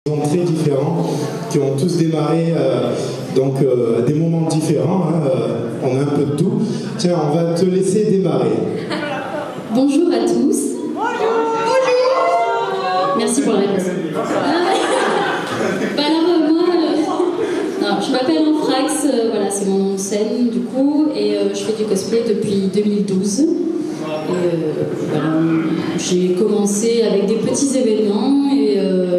Très différents, qui ont tous démarré à des moments différents, hein, on a un peu de tout. Tiens, on va te laisser démarrer. Bonjour à tous. Bonjour. Merci pour la réponse. Je m'appelle Anthrax, voilà, c'est mon nom de scène du coup, et je fais du cosplay depuis 2012. Voilà, j'ai commencé avec des petits événements et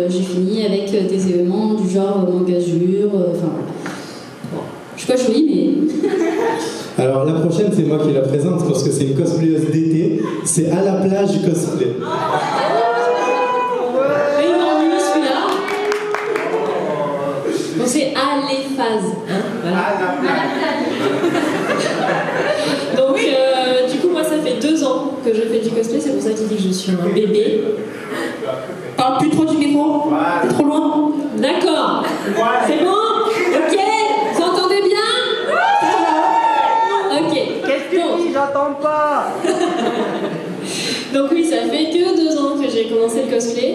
j'ai fini avec des événements du genre Mangazure, enfin voilà. Je suis pas jolie, mais... Alors la prochaine, c'est moi qui la présente parce que c'est une cosplayeuse d'été, c'est à la plage du cosplay. Mais il m'ennuie celui-là. Donc c'est à l'Éphase, hein, voilà. Donc du coup moi ça fait 2 ans que je fais du cosplay, c'est pour ça qu'il dit que je suis un bébé. Parle plus trop du micro, t'es trop loin. D'accord, c'est bon. Ok, vous entendez bien? Ok. Qu'est-ce que tu dis? J'entends pas. Donc oui, ça fait que 2 ans que j'ai commencé le cosplay.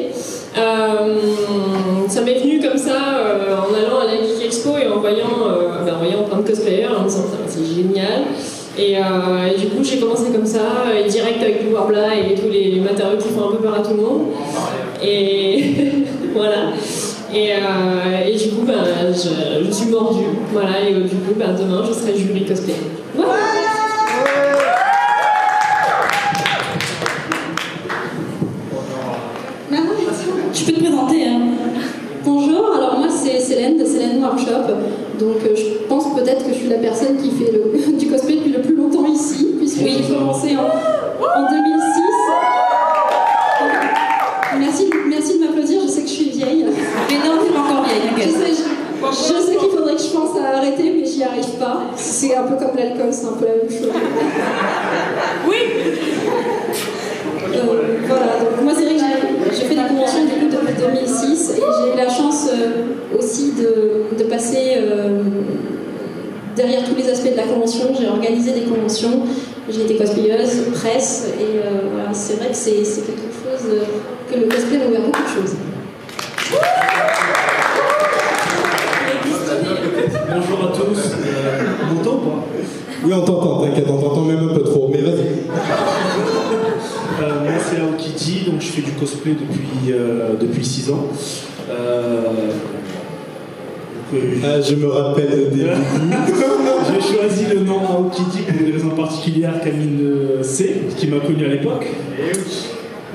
Ça m'est venu comme ça en allant à la Geek Expo et en voyant plein de cosplayers, en me disant c'est génial. Et du coup j'ai commencé comme ça, direct avec du Warbla et tous les matériaux qui font un peu peur à tout le monde. Et voilà. Et du coup je suis mordue. Voilà, et du coup demain je serai jury cosplay. Voilà. Je peux te présenter, hein. Bonjour, alors moi c'est Célène de Célène Workshop. Donc je pense peut-être que je suis la personne qui fait du cosplay depuis le plus longtemps ici, puisque j'ai commencé en 2006. Merci de m'applaudir, je sais que je suis vieille. Mais non, t'es pas encore vieille, je sais qu'il faudrait que je pense à arrêter, mais j'y arrive pas. C'est un peu comme l'alcool, c'est un peu la même chose. Oui. Voilà, donc moi c'est vrai que j'ai fait des conventions du coup depuis 2006 et j'ai eu la chance aussi de passer derrière tous les aspects de la convention. J'ai organisé des conventions, j'ai été cosplayeuse, presse et voilà, c'est vrai que c'est quelque chose que le cosplay m'a ouvert beaucoup de choses. Bonjour à tous, on m'entend ou pas? Oui, on t'entend, t'inquiète, on t'entend même un peu trop, mais vas-y. Moi c'est Aokiji, donc je fais du cosplay depuis 6 ans. Je me rappelle des débuts. J'ai choisi le nom Aokiji pour des raisons particulières qu'Amine sait, qui m'a connu à l'époque.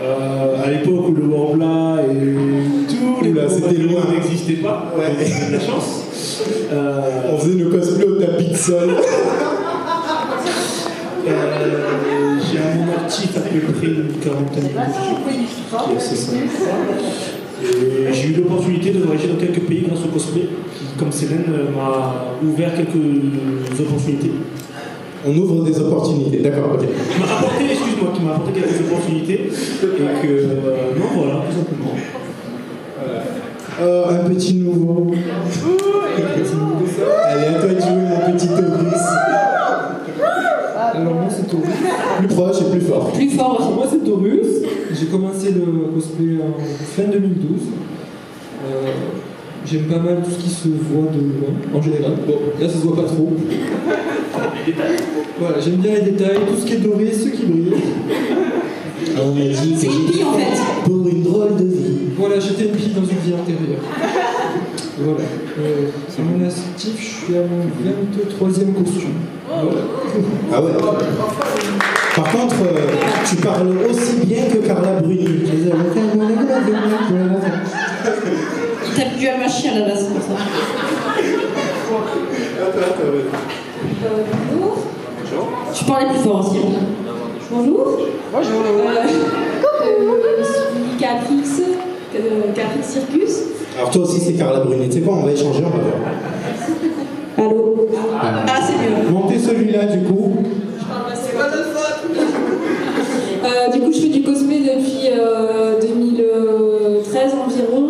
À l'époque où le Warbla et tous les matériaux n'existaient pas, ouais. J'ai de la chance. On faisait nos cosplays au tapis de sol. J'ai à mon actif à peu près une quarantaine de jours, qui est assez simple. Et j'ai eu l'opportunité de voyager dans quelques pays grâce au cosplay, qui, comme Célène, m'a ouvert quelques opportunités. On ouvre des opportunités, d'accord, ok. Qui m'a apporté quelques opportunités, et que, non, voilà, tout simplement. Un petit nouveau. Allez, à toi de jouer, mon petit Taurus. Alors moi c'est Taurus. Plus proche et plus fort. Plus fort. Alors, moi c'est Taurus. J'ai commencé le cosplay en fin 2012. J'aime pas mal tout ce qui se voit de loin, en général. Bon, là ça se voit pas trop. Voilà, j'aime bien les détails, tout ce qui est doré, ce qui brille. On m'a dit C'est une bille en fait. pour une drôle de vie. Voilà, j'étais une bille dans une vie antérieure. Voilà. À mon actif, je suis à mon 23e costume. Voilà. Ah ouais. Par contre, tu parles aussi bien que Carla Bruni. T'as pu à mâcher à la base pour ça. Bonjour. Tu parlais plus fort aussi. Bonjour. Bonjour. Je suis Caprix Circus. Alors toi aussi c'est Carla Bruni. Tu sais quoi, on va échanger, on va voir. Allô. Ah c'est mieux. Montez celui-là du coup. C'est pas de faute. Du coup je fais du cosplay depuis 2013 environ.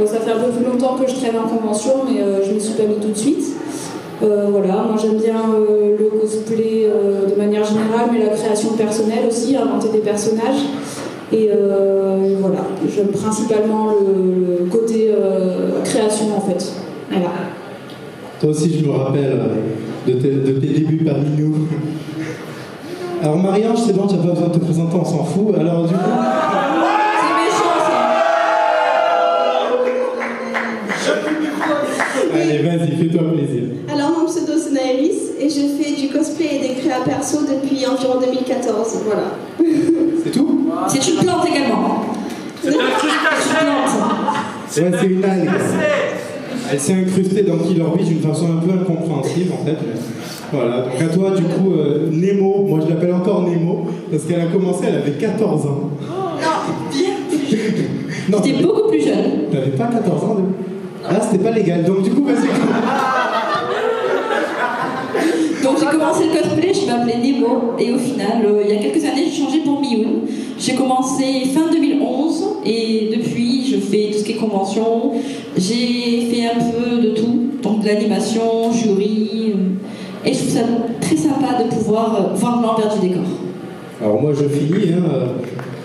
Ça fait un peu plus longtemps que je traîne en convention, mais je ne me suis pas mis tout de suite. Voilà, moi j'aime bien le cosplay de manière générale, mais la création personnelle aussi, inventer des personnages. Et voilà, j'aime principalement le côté fait. Voilà. Toi aussi, je me rappelle de tes débuts parmi nous. Alors, Marie-Ange, c'est bon, tu n'as pas besoin de te présenter, on s'en fout. Alors, du coup. C'est méchant ça. Allez, vas-y, fais-toi plaisir. Alors, mon pseudo c'est Naëris et je fais du cosplay et des créas perso depuis environ 2014. Voilà. C'est tout? C'est une plante également. C'est un crustacé. Ouais, c'est une algue. Elle s'est incrustée dans Killer Beach d'une façon un peu incompréhensible en fait. Voilà, donc à toi du coup, Nemo, moi je l'appelle encore Nemo, parce qu'elle a commencé, elle avait 14 ans. Non, J'étais beaucoup plus jeune. t'avais pas 14 ans Ah, c'était pas légal, donc du coup, vas-y. Donc j'ai commencé le cosplay, je m'appelais Nemo, et au final, il y a quelques années, j'ai changé pour Mioun. J'ai commencé fin 2011, et depuis, je fais tout ce qui est convention. J'ai fait un peu de tout, donc de l'animation, jury, et je trouve ça très sympa de pouvoir voir l'envers du décor. Alors moi je finis,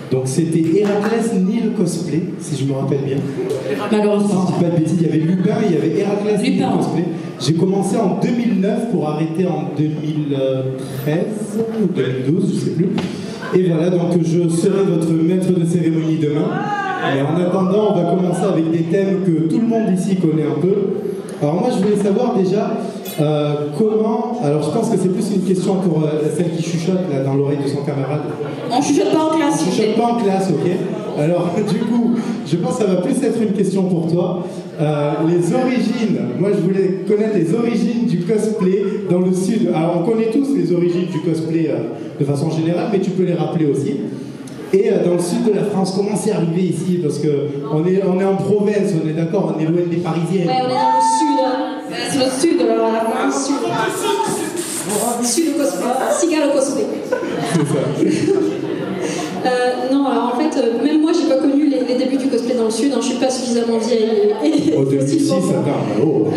donc c'était Héraclès Nil cosplay, si je me rappelle bien. Malheureusement. Je dis pas de bêtises, il y avait Lupin, il y avait Héraclès Nil Lupin. cosplay. J'ai commencé en 2009 pour arrêter en 2013 ou 2012, je sais plus. Et voilà, donc je serai votre maître de cérémonie demain. Mais en attendant, on va commencer avec des thèmes que tout le monde ici connaît un peu. Alors moi je voulais savoir déjà comment, alors je pense que c'est plus une question pour celle qui chuchote là, dans l'oreille de son camarade. On chuchote pas en classe. On chuchote pas en classe, ok. Alors du coup, je pense que ça va plus être une question pour toi. Les origines, moi je voulais connaître les origines du cosplay dans le sud. Alors on connaît tous les origines du cosplay de façon générale, mais tu peux les rappeler aussi. Et dans le sud de la France, comment c'est arrivé ici? Parce qu'on est en province, on est d'accord, on est loin des Parisiens. Ouais, on est dans le sud. Hein. C'est le sud, alors la France. Sud au cosplay. Cigale au cosplay. C'est ça. Non, alors en fait, même moi, j'ai pas connu les débuts du cosplay dans le sud. Hein, je suis pas suffisamment vieille. Au 2006, attends, oh.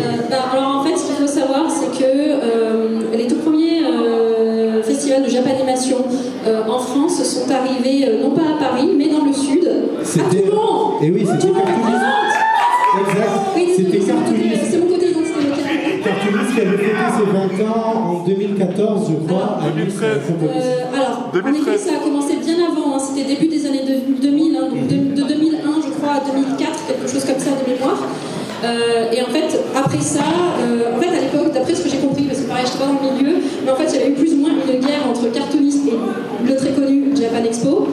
Alors en fait, ce qu'il faut savoir, c'est que les tout premiers festivals de Japanimation en France sont arrivés non pas à Paris, mais dans le sud. C'était. À Toulon. Et oui, c'était Cartoonist. Exact. Oui, C'était Cartoonist. c'est mon côté identité locale. Cartoonist qui avait fêté ses 20 ans en 2014, je crois, à Nice. Alors, en effet, ça a commencé bien avant, hein, c'était début des années 2000, hein, donc de 2001, je crois, à 2004, quelque chose comme ça de mémoire. Et en fait, après ça, en fait, à l'époque, d'après ce que j'ai compris, parce que pareil, je n'étais pas dans le milieu, mais en fait, il y avait eu plus ou moins une guerre entre Cartoonist et le très connu Japan Expo.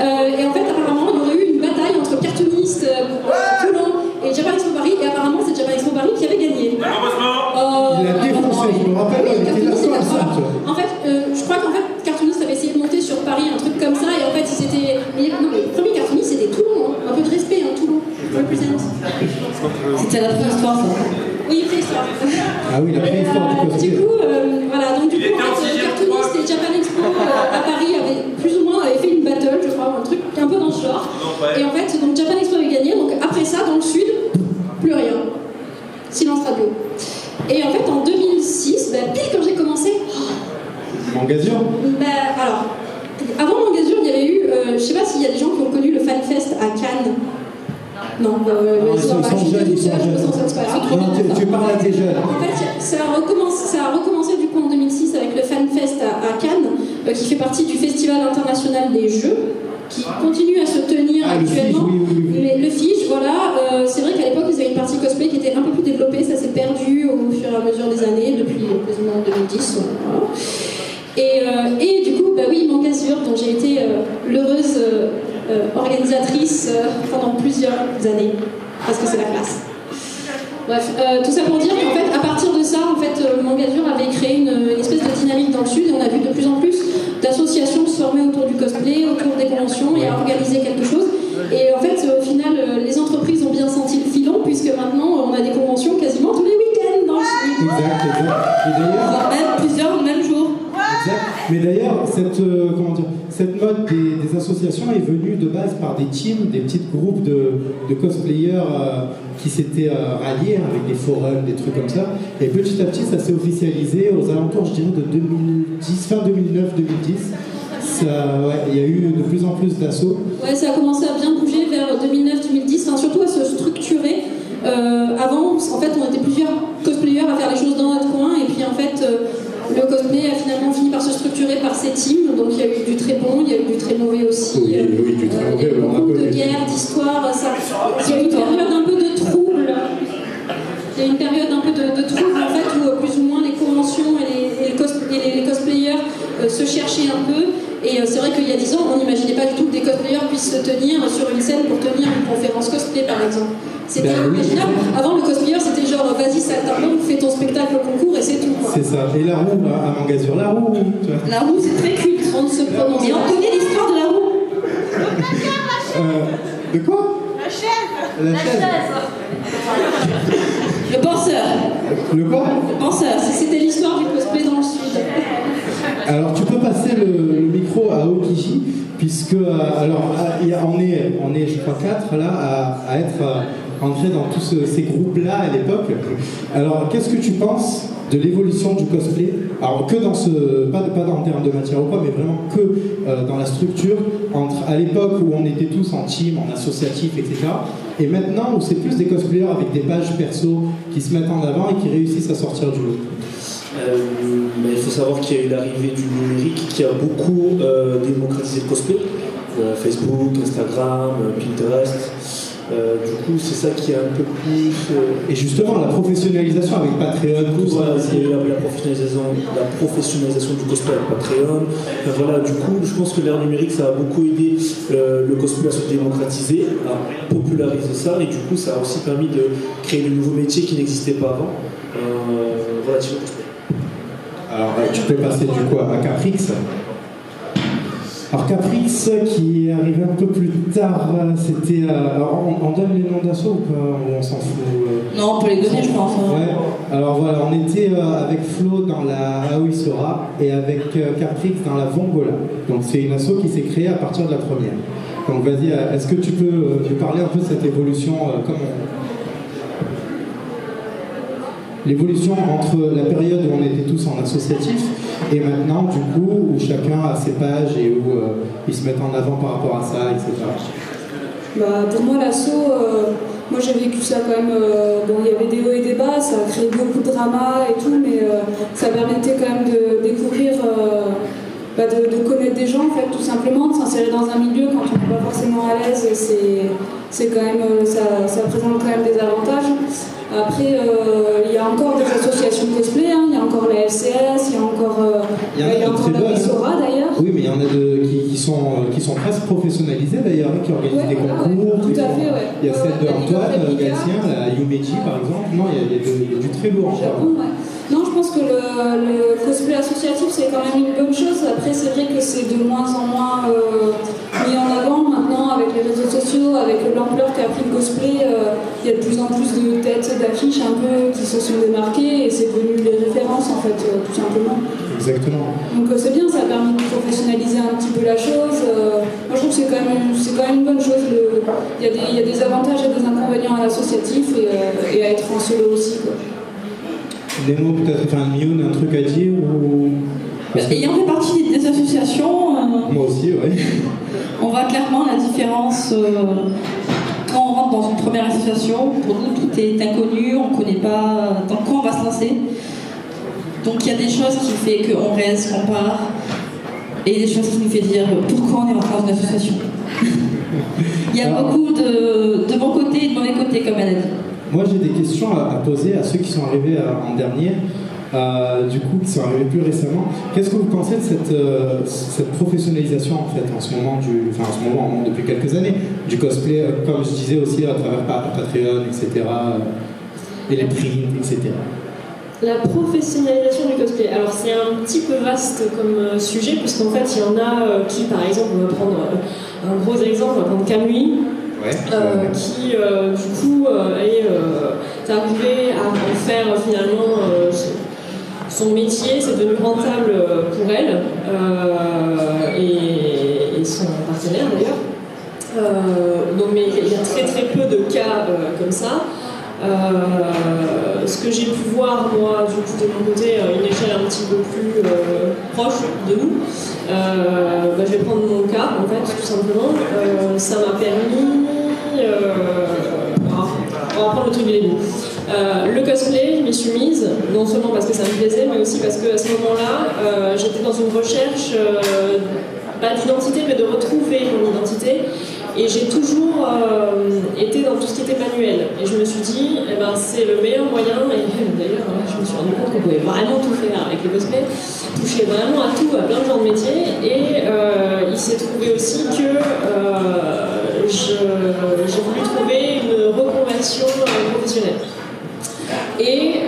Et en fait, apparemment, il y aurait eu une bataille entre Cartoonist Toulon et Japan Expo Paris, et apparemment, c'est Japan Expo Paris qui avait gagné. Il a défoncé, je me rappelle, il était là comme ça. En fait, je crois qu'en fait, Cartoonist avait essayé de monter sur Paris un truc comme ça, et en fait, ils étaient. Non, mais le premier Cartoonist, c'était Toulon, hein. Un peu de respect, hein, Toulon. Represent. C'était la préhistoire, ça. Oui, préhistoire. Ah oui, la préhistoire du cosplay. Du coup, voilà, donc du coup, en fait, Cartoonist et Japan Expo à Paris avaient plus ou moins fait une battle, je crois, un truc un peu dans ce genre. Et en fait, donc Japan Expo avait gagné, donc après ça, dans le sud, plus rien. Silence radio. Et en fait, en 2006, pile quand j'ai commencé. Mangazure. Alors, avant Mangazure, il y avait eu, je sais pas s'il y a des gens qui ont connu le FanFest à Cannes. Non, ils sont jeunes, ils sont jeunes. Non, tu parles à tes jeunes. En fait, ça a recommencé du coup en 2006 avec le FanFest à Cannes, qui fait partie du Festival international des jeux, qui continue à se tenir actuellement. Le FIGE, voilà. C'est vrai qu'à l'époque, ils avaient une partie cosplay qui était un peu plus développée, ça s'est perdu au fur et à mesure des années, depuis quasiment 2010. Voilà. Et du coup, oui, Mangazure, dont j'ai été l'heureuse organisatrice pendant plusieurs années, parce que c'est la classe. Bref, tout ça pour dire qu'en fait, à partir de ça, en fait, Mangazure avait créé une espèce de dynamique dans le sud, et on a vu de plus en plus d'associations se former autour du cosplay, autour des conventions, et à organiser quelque chose. Et en fait, au final, les entreprises ont bien senti le filon, puisque maintenant, on a des conventions quasiment tous les week-ends dans le sud. Exact. Et d'ailleurs, même plusieurs le même jour. Exact. Mais d'ailleurs, cette mode des associations est venue de base par des teams, des petits groupes de cosplayers qui s'étaient ralliés avec des forums, des trucs comme ça. Et petit à petit, ça s'est officialisé aux alentours, je dirais, de 2010, fin 2009-2010. Il y a eu de plus en plus d'assauts. Ouais, ça a commencé à bien bouger vers 2009-2010. donc il y a eu du très bon, il y a eu du très mauvais aussi. Oui, du très mauvais, Il y a eu on a beaucoup de connu. guerres, d'histoires, il y a eu une période un peu de trouble. Il y a une période un peu de trouble en fait où plus ou moins les conventions et les cosplayers se cherchaient un peu. Et c'est vrai qu'il y a 10 ans, on n'imaginait pas du tout que des cosplayers puissent se tenir sur une scène pour tenir une conférence cosplay par exemple. C'était inimaginable. Avant, le cosplayer, c'était genre, vas-y, salte un peu, fais ton spectacle au concours et c'est tout. Quoi. C'est ça. Et la roue, là, à Mangazur, la roue. Tu vois. La roue, c'est très culte. On ne se prononce Et on connaît l'histoire de la roue. De quoi? La chaise. Le penseur. Le quoi? Le penseur. C'était l'histoire du cosplay dans le sud. Alors tu peux passer le micro à Okiji, puisque on est je crois 4 là à être entrés dans tous ces groupes-là à l'époque. Alors qu'est-ce que tu penses de l'évolution du cosplay? Alors que dans pas en termes de matière ou quoi, mais vraiment que dans la structure, entre à l'époque où on était tous en team, en associatif, etc. Et maintenant où c'est plus des cosplayers avec des pages perso qui se mettent en avant et qui réussissent à sortir du lot. Il faut savoir qu'il y a eu l'arrivée du numérique qui a beaucoup démocratisé le cosplay. Facebook, Instagram, Pinterest. Du coup, c'est ça qui est un peu plus. Et justement, la professionnalisation avec Patreon, tout ça. Il y a eu la professionnalisation du cosplay avec Patreon. Voilà, du coup, je pense que l'ère numérique, ça a beaucoup aidé le cosplay à se démocratiser, à populariser ça, et du coup, ça a aussi permis de créer de nouveaux métiers qui n'existaient pas avant. Relatifs au cosplay. Alors, tu peux passer du coup à Caprix. Alors Caprix qui est arrivé un peu plus tard, c'était... alors on donne les noms d'assaut ou pas? On s'en fout Non, on peut les donner, je pense. Ouais. Alors voilà, on était avec Flo dans la Aoi Sora et avec Caprix dans la Vongola. Donc c'est une asso qui s'est créée à partir de la première. Donc vas-y, est-ce que tu peux nous parler un peu de cette évolution l'évolution entre la période où on était tous en associatif et maintenant, du coup, où chacun a ses pages et où ils se mettent en avant par rapport à ça, etc. Pour moi, l'asso, moi j'ai vécu ça quand même. Il y avait des hauts et des bas, ça a créé beaucoup de drama et tout, mais ça permettait quand même de découvrir, de connaître des gens, en fait, tout simplement, de s'insérer dans un milieu quand on n'est pas forcément à l'aise, c'est quand même, ça présente quand même des avantages. Après, il y a encore des associations cosplay, hein. Il y a encore la FCS, il y a encore la Misora d'ailleurs. Oui, mais il y en a qui sont presque professionnalisées d'ailleurs, qui organisent des concours. Tout à fait, ouais. Il y a celle de Antoine Gatien, la Yumeji par exemple. Non, il y a du très lourd encore. Non, je pense que le cosplay associatif c'est quand même une bonne chose. Après, c'est vrai que c'est de moins en moins mis en avant maintenant avec les réseaux sociaux, avec l'ampleur qu'a pris le cosplay. Il y a de plus en plus de têtes, d'affiches un peu qui se sont démarquées et c'est devenu les références en fait, tout simplement. Exactement. Donc c'est bien, ça a permis de professionnaliser un petit peu la chose. Moi je trouve que c'est quand même une bonne chose. Il y a des avantages et des inconvénients à l'associatif et à être en solo aussi, quoi. Des mots peut-être, Mioun, un truc à dire ou... Ayant fait partie des associations, moi aussi, ouais. On voit clairement la différence quand on rentre dans une première association. Pour nous, tout est inconnu, on ne connaît pas dans quoi on va se lancer. Donc il y a des choses qui font qu'on reste, qu'on part, et des choses qui nous font dire pourquoi on est rentré dans une association. Il y a beaucoup de bons côtés et de mauvais côtés, comme elle a dit. Moi, j'ai des questions à poser à ceux qui sont arrivés en dernier, du coup, qui sont arrivés plus récemment. Qu'est-ce que vous pensez de cette professionnalisation, en fait, en ce moment, depuis quelques années, du cosplay, comme je disais aussi, à travers Patreon, etc., et les prints, etc. La professionnalisation du cosplay. Alors, c'est un petit peu vaste comme sujet, puisqu'en fait, il y en a qui, par exemple, on va prendre un gros exemple, on va prendre Kamui. Qui du coup est arrivé à en faire finalement son métier, c'est devenu rentable pour elle et son partenaire d'ailleurs. Donc, mais il y a très très peu de cas comme ça. Ce que j'ai pu voir moi du coup de mon côté à une échelle un petit peu plus proche de nous, je vais prendre mon cas en fait tout simplement. Ça m'a permis on va prendre le truc du début. Le cosplay, je m'y suis suis mise, non seulement parce que ça me plaisait, mais aussi parce qu'à ce moment-là, j'étais dans une recherche, pas d'identité, mais de retrouver mon identité. Et j'ai toujours été dans tout ce qui était manuel. Et je me suis dit, eh ben, c'est le meilleur moyen, et d'ailleurs, je me suis rendu compte qu'on pouvait vraiment tout faire avec les cosplays, toucher vraiment à tout, à plein de genres de métiers. Et il s'est trouvé aussi que j'ai voulu trouver une reconversion professionnelle. Et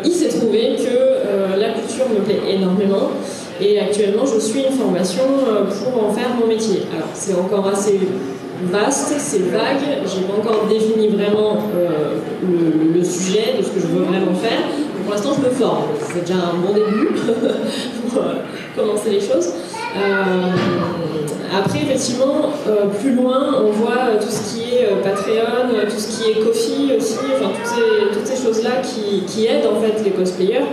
il s'est trouvé que la couture me plaît énormément. Et actuellement, je suis une formation pour en faire mon métier. Alors, c'est encore assez vaste, c'est vague, j'ai pas encore défini vraiment le sujet de ce que je veux vraiment faire. Donc, pour l'instant, je me forme. C'est déjà un bon début pour commencer les choses. Après, effectivement, plus loin, on voit tout ce qui est Patreon, tout ce qui est Ko-fi aussi, enfin, toutes ces choses-là qui aident en fait les cosplayers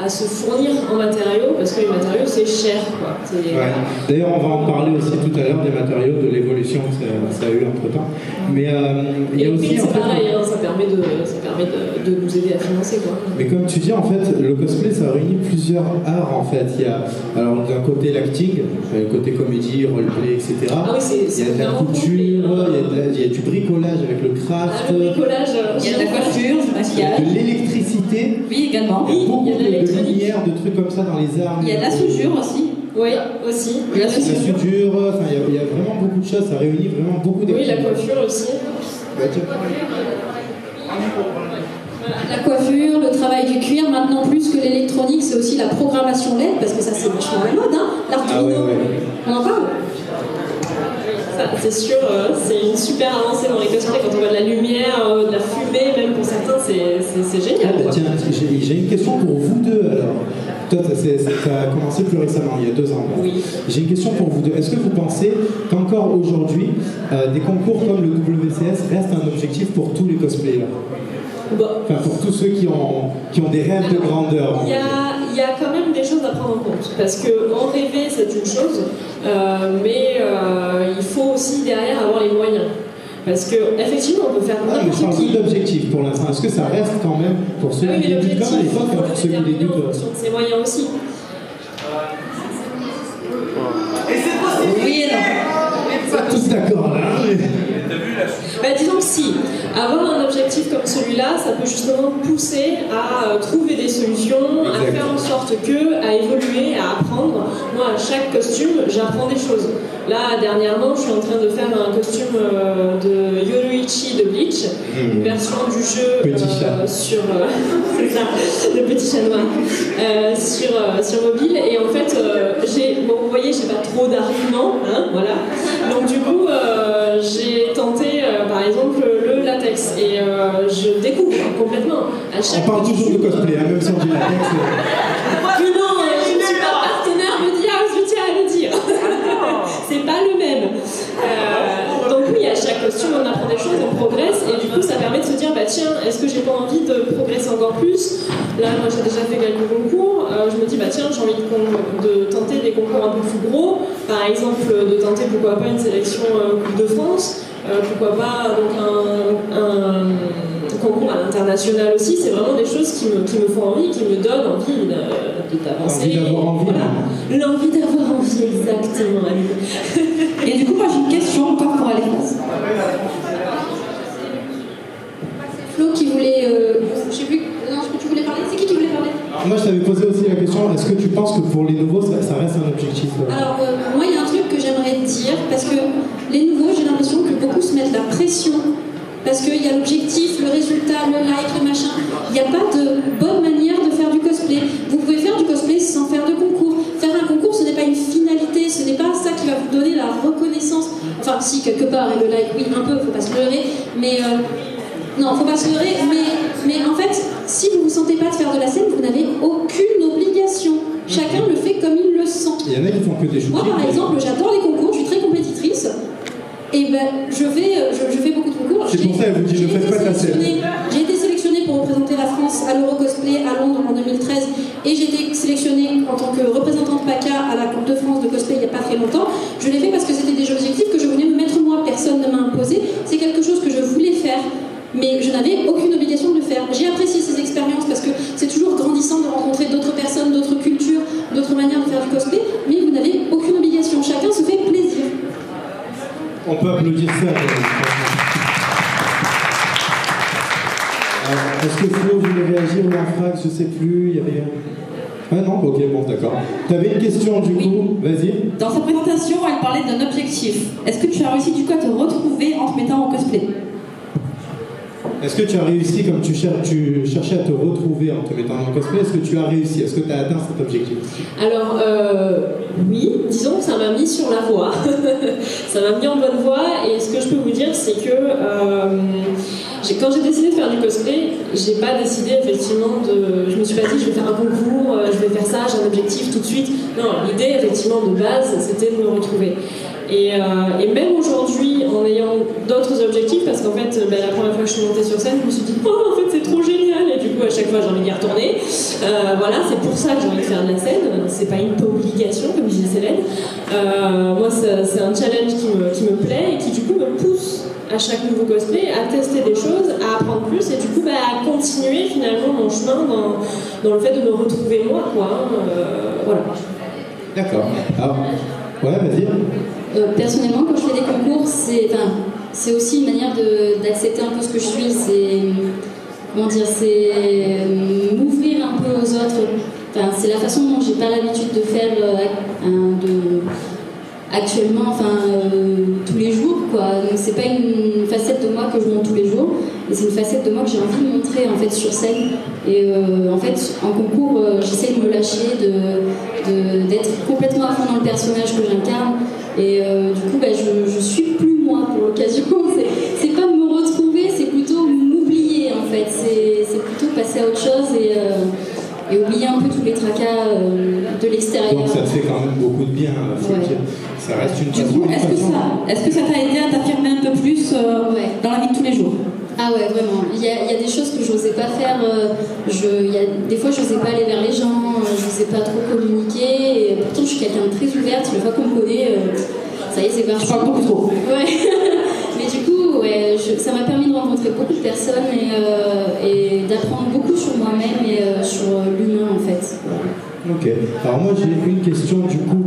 à se fournir en matériaux, parce que les matériaux c'est cher, quoi. Ouais. D'ailleurs, on va en parler aussi tout à l'heure des matériaux, de l'évolution que ça a eu entre temps. Mais il y a aussi. C'est pareil, hein, ça permet de nous aider à financer, quoi. Mais comme tu dis, en fait, le cosplay ça réunit plusieurs arts en fait. Il y a alors d'un côté l'acting, le côté comédie, roleplay, etc. Ah oui, il y a de la couture, il y a du bricolage avec le craft. Le bricolage, il y a de la coiffure, du maquillage. De l'électricité. Oui, également. Il y a beaucoup il y a de lumière, de trucs comme ça dans les arts. Il y a de la soudure aussi. Oui, aussi. La soudure, enfin, il y a vraiment beaucoup de choses, ça réunit vraiment beaucoup Oui, d'activités. la coiffure aussi. Bah, tiens. La coiffure, le travail du cuir, maintenant plus que l'électronique, c'est aussi la programmation LED, parce que ça c'est vachement la mode, hein. L'Arduino, on en parle. C'est sûr, c'est une super avancée dans les cosplays quand on voit de la lumière, de la fumée, même pour certains, c'est génial. Ah bah tiens, j'ai une question pour vous deux alors. Toi, ça a commencé plus récemment, il y a 2 ans. Oui. J'ai une question pour vous deux. Est-ce que vous pensez qu'encore aujourd'hui, des concours comme le WCS restent un objectif pour tous les cosplayers? Enfin, pour tous ceux qui ont des rêves de grandeur. Il y a quand même des choses à prendre en compte, parce qu'en rêver c'est une chose, mais il faut aussi derrière avoir les moyens. Parce qu'effectivement on peut faire mais je parle qui. d'objectif pour l'instant. Est-ce que ça reste quand même pour ceux qui débutent comme à l'époque, pour ceux qui débutent en fonction de ses moyens aussi. Oui et non. Pas tous d'accord là. Disons que si, avoir un objectif comme celui-là, ça peut justement pousser à trouver des solutions, à faire en sorte à évoluer, à apprendre. Moi, à chaque costume, j'apprends des choses. Là, dernièrement, je suis en train de faire un costume de Yoruichi de Bleach, une version du jeu sur c'est ça, le petit chat noir, sur mobile. Et en fait, vous voyez, j'ai pas trop d'arguments, hein, voilà. Donc du coup, j'ai tenté, par exemple, le latex, et je découvre complètement. On parle toujours de cosplay, hein, même si on dit latex. Mais non, je ne suis pas partenaire, me dit, je tiens à le dire. C'est pas le même. Donc oui, à chaque costume, on apprend des choses, on progresse, et du coup, ça permet de se dire, tiens, est-ce que j'ai pas envie de progresser encore plus? Là, moi, j'ai déjà fait quelques concours. Je me dis, tiens, j'ai envie de tenter des concours un peu plus gros. Par exemple, de tenter, pourquoi pas, une sélection Coupe de France. Pourquoi pas donc un concours à l'international aussi. C'est vraiment des choses qui me font envie, qui me donnent envie d'avancer. Envie d'avoir envie. Voilà. L'envie d'avoir envie, exactement. Et du coup, moi j'ai une question encore pour Alexandre. Flo qui voulait. Je sais plus. Non, ce que tu voulais parler. C'est qui voulait parler? Moi, je t'avais posé aussi la question, est-ce que tu penses que pour les nouveaux, ça reste un objectif? Alors, moi, il y a un truc que j'aimerais dire, parce que les nouveaux, j'ai l'impression que beaucoup se mettent la pression, parce qu'il y a l'objectif, le résultat, le like, le machin. Il n'y a pas de bonne manière de faire du cosplay. Vous pouvez faire du cosplay sans faire de concours. Faire un concours, ce n'est pas une finalité, ce n'est pas ça qui va vous donner la reconnaissance. Enfin, si, quelque part, et le like, oui, un peu, faut pas se leurrer, mais... Non, faut pas se leurrer, mais en fait, si vous ne vous sentez pas de faire de la scène, vous n'avez aucune obligation. Chacun le fait comme il le sent. Il y en a qui font que des shootings. Moi, par exemple, j'adore les concours, je suis très compétitrice. Et je fais beaucoup de concours. C'est pour ça qu'elle vous dit, ne faites pas de la scène. J'ai été sélectionnée pour représenter la France à l'Eurocosplay à Londres en 2013. Et j'ai été sélectionnée en tant que représentante PACA à la Coupe de France de cosplay il n'y a pas très longtemps. Je l'ai fait parce que c'était des objectifs que je voulais me mettre moi. Personne ne m'a imposé. C'est quelque chose que je voulais faire. Mais je n'avais aucune obligation de le faire. J'ai apprécié ces expériences applaudir ça. Est-ce que Flo voulait réagir ou un frag? Je sais plus, il y avait... Ah non, ok, bon, d'accord. Tu avais une question du coup, vas-y. Dans sa présentation, elle parlait d'un objectif. Est-ce que tu as réussi du coup à te retrouver en te mettant en cosplay? Est-ce que tu as réussi, comme tu cherchais à te retrouver en te mettant en cosplay, est-ce que tu as réussi? Est-ce que tu as atteint cet objectif? Alors, oui, disons que ça m'a mis sur la voie. Ça m'a mis en bonne voie, et ce que je peux vous dire, c'est que quand j'ai décidé de faire du cosplay, j'ai pas décidé effectivement de... Je me suis pas dit, je vais faire un concours, je vais faire ça, j'ai un objectif tout de suite. Non, l'idée effectivement de base, c'était de me retrouver. Et même aujourd'hui, en ayant d'autres objectifs, parce qu'en fait, la première fois que je suis montée sur scène, je me suis dit « Oh, en fait, c'est trop génial !» Et du coup, à chaque fois, j'ai envie d'y retourner. Voilà, c'est pour ça que j'ai envie de faire de la scène. C'est pas une obligation, comme disait Célène. Moi, c'est un challenge qui me plaît et qui, du coup, me pousse à chaque nouveau cosplay à tester des choses, à apprendre plus et, du coup, à continuer, finalement, mon chemin dans le fait de me retrouver moi, quoi. Voilà. D'accord. Alors, ouais, vas-y. Personnellement, quand je fais des concours, c'est aussi une manière d'accepter un peu ce que je suis. C'est m'ouvrir un peu aux autres. Enfin, c'est la façon dont j'ai pas l'habitude de faire actuellement, tous les jours, quoi. Donc c'est pas une facette de moi que je montre tous les jours, mais c'est une facette de moi que j'ai envie de montrer en fait sur scène. Et en fait, en concours, j'essaie de me lâcher, d'être complètement à fond dans le personnage que j'incarne. Et du coup, je suis plus moi pour l'occasion. C'est pas me retrouver, c'est plutôt m'oublier en fait. C'est plutôt passer à autre chose et oublier un peu tous les tracas de l'extérieur. Donc ça te fait quand même beaucoup de bien, faut dire. Ça reste une Du coup, est-ce que ça t'a aidé à t'affirmer un peu plus dans la vie de tous les jours? Ah ouais, vraiment. Il y a des choses que je n'osais pas faire. Des fois, je n'osais pas aller vers les gens, je n'osais pas trop communiquer. Et pourtant, je suis quelqu'un de très ouverte. Une fois qu'on me connaît, ça y est, c'est parti. Je parle beaucoup trop. Ouais. Mais du coup, ça m'a permis de rencontrer beaucoup de personnes et d'apprendre beaucoup sur moi-même et sur l'humain, en fait. Ok. Alors moi j'ai une question du coup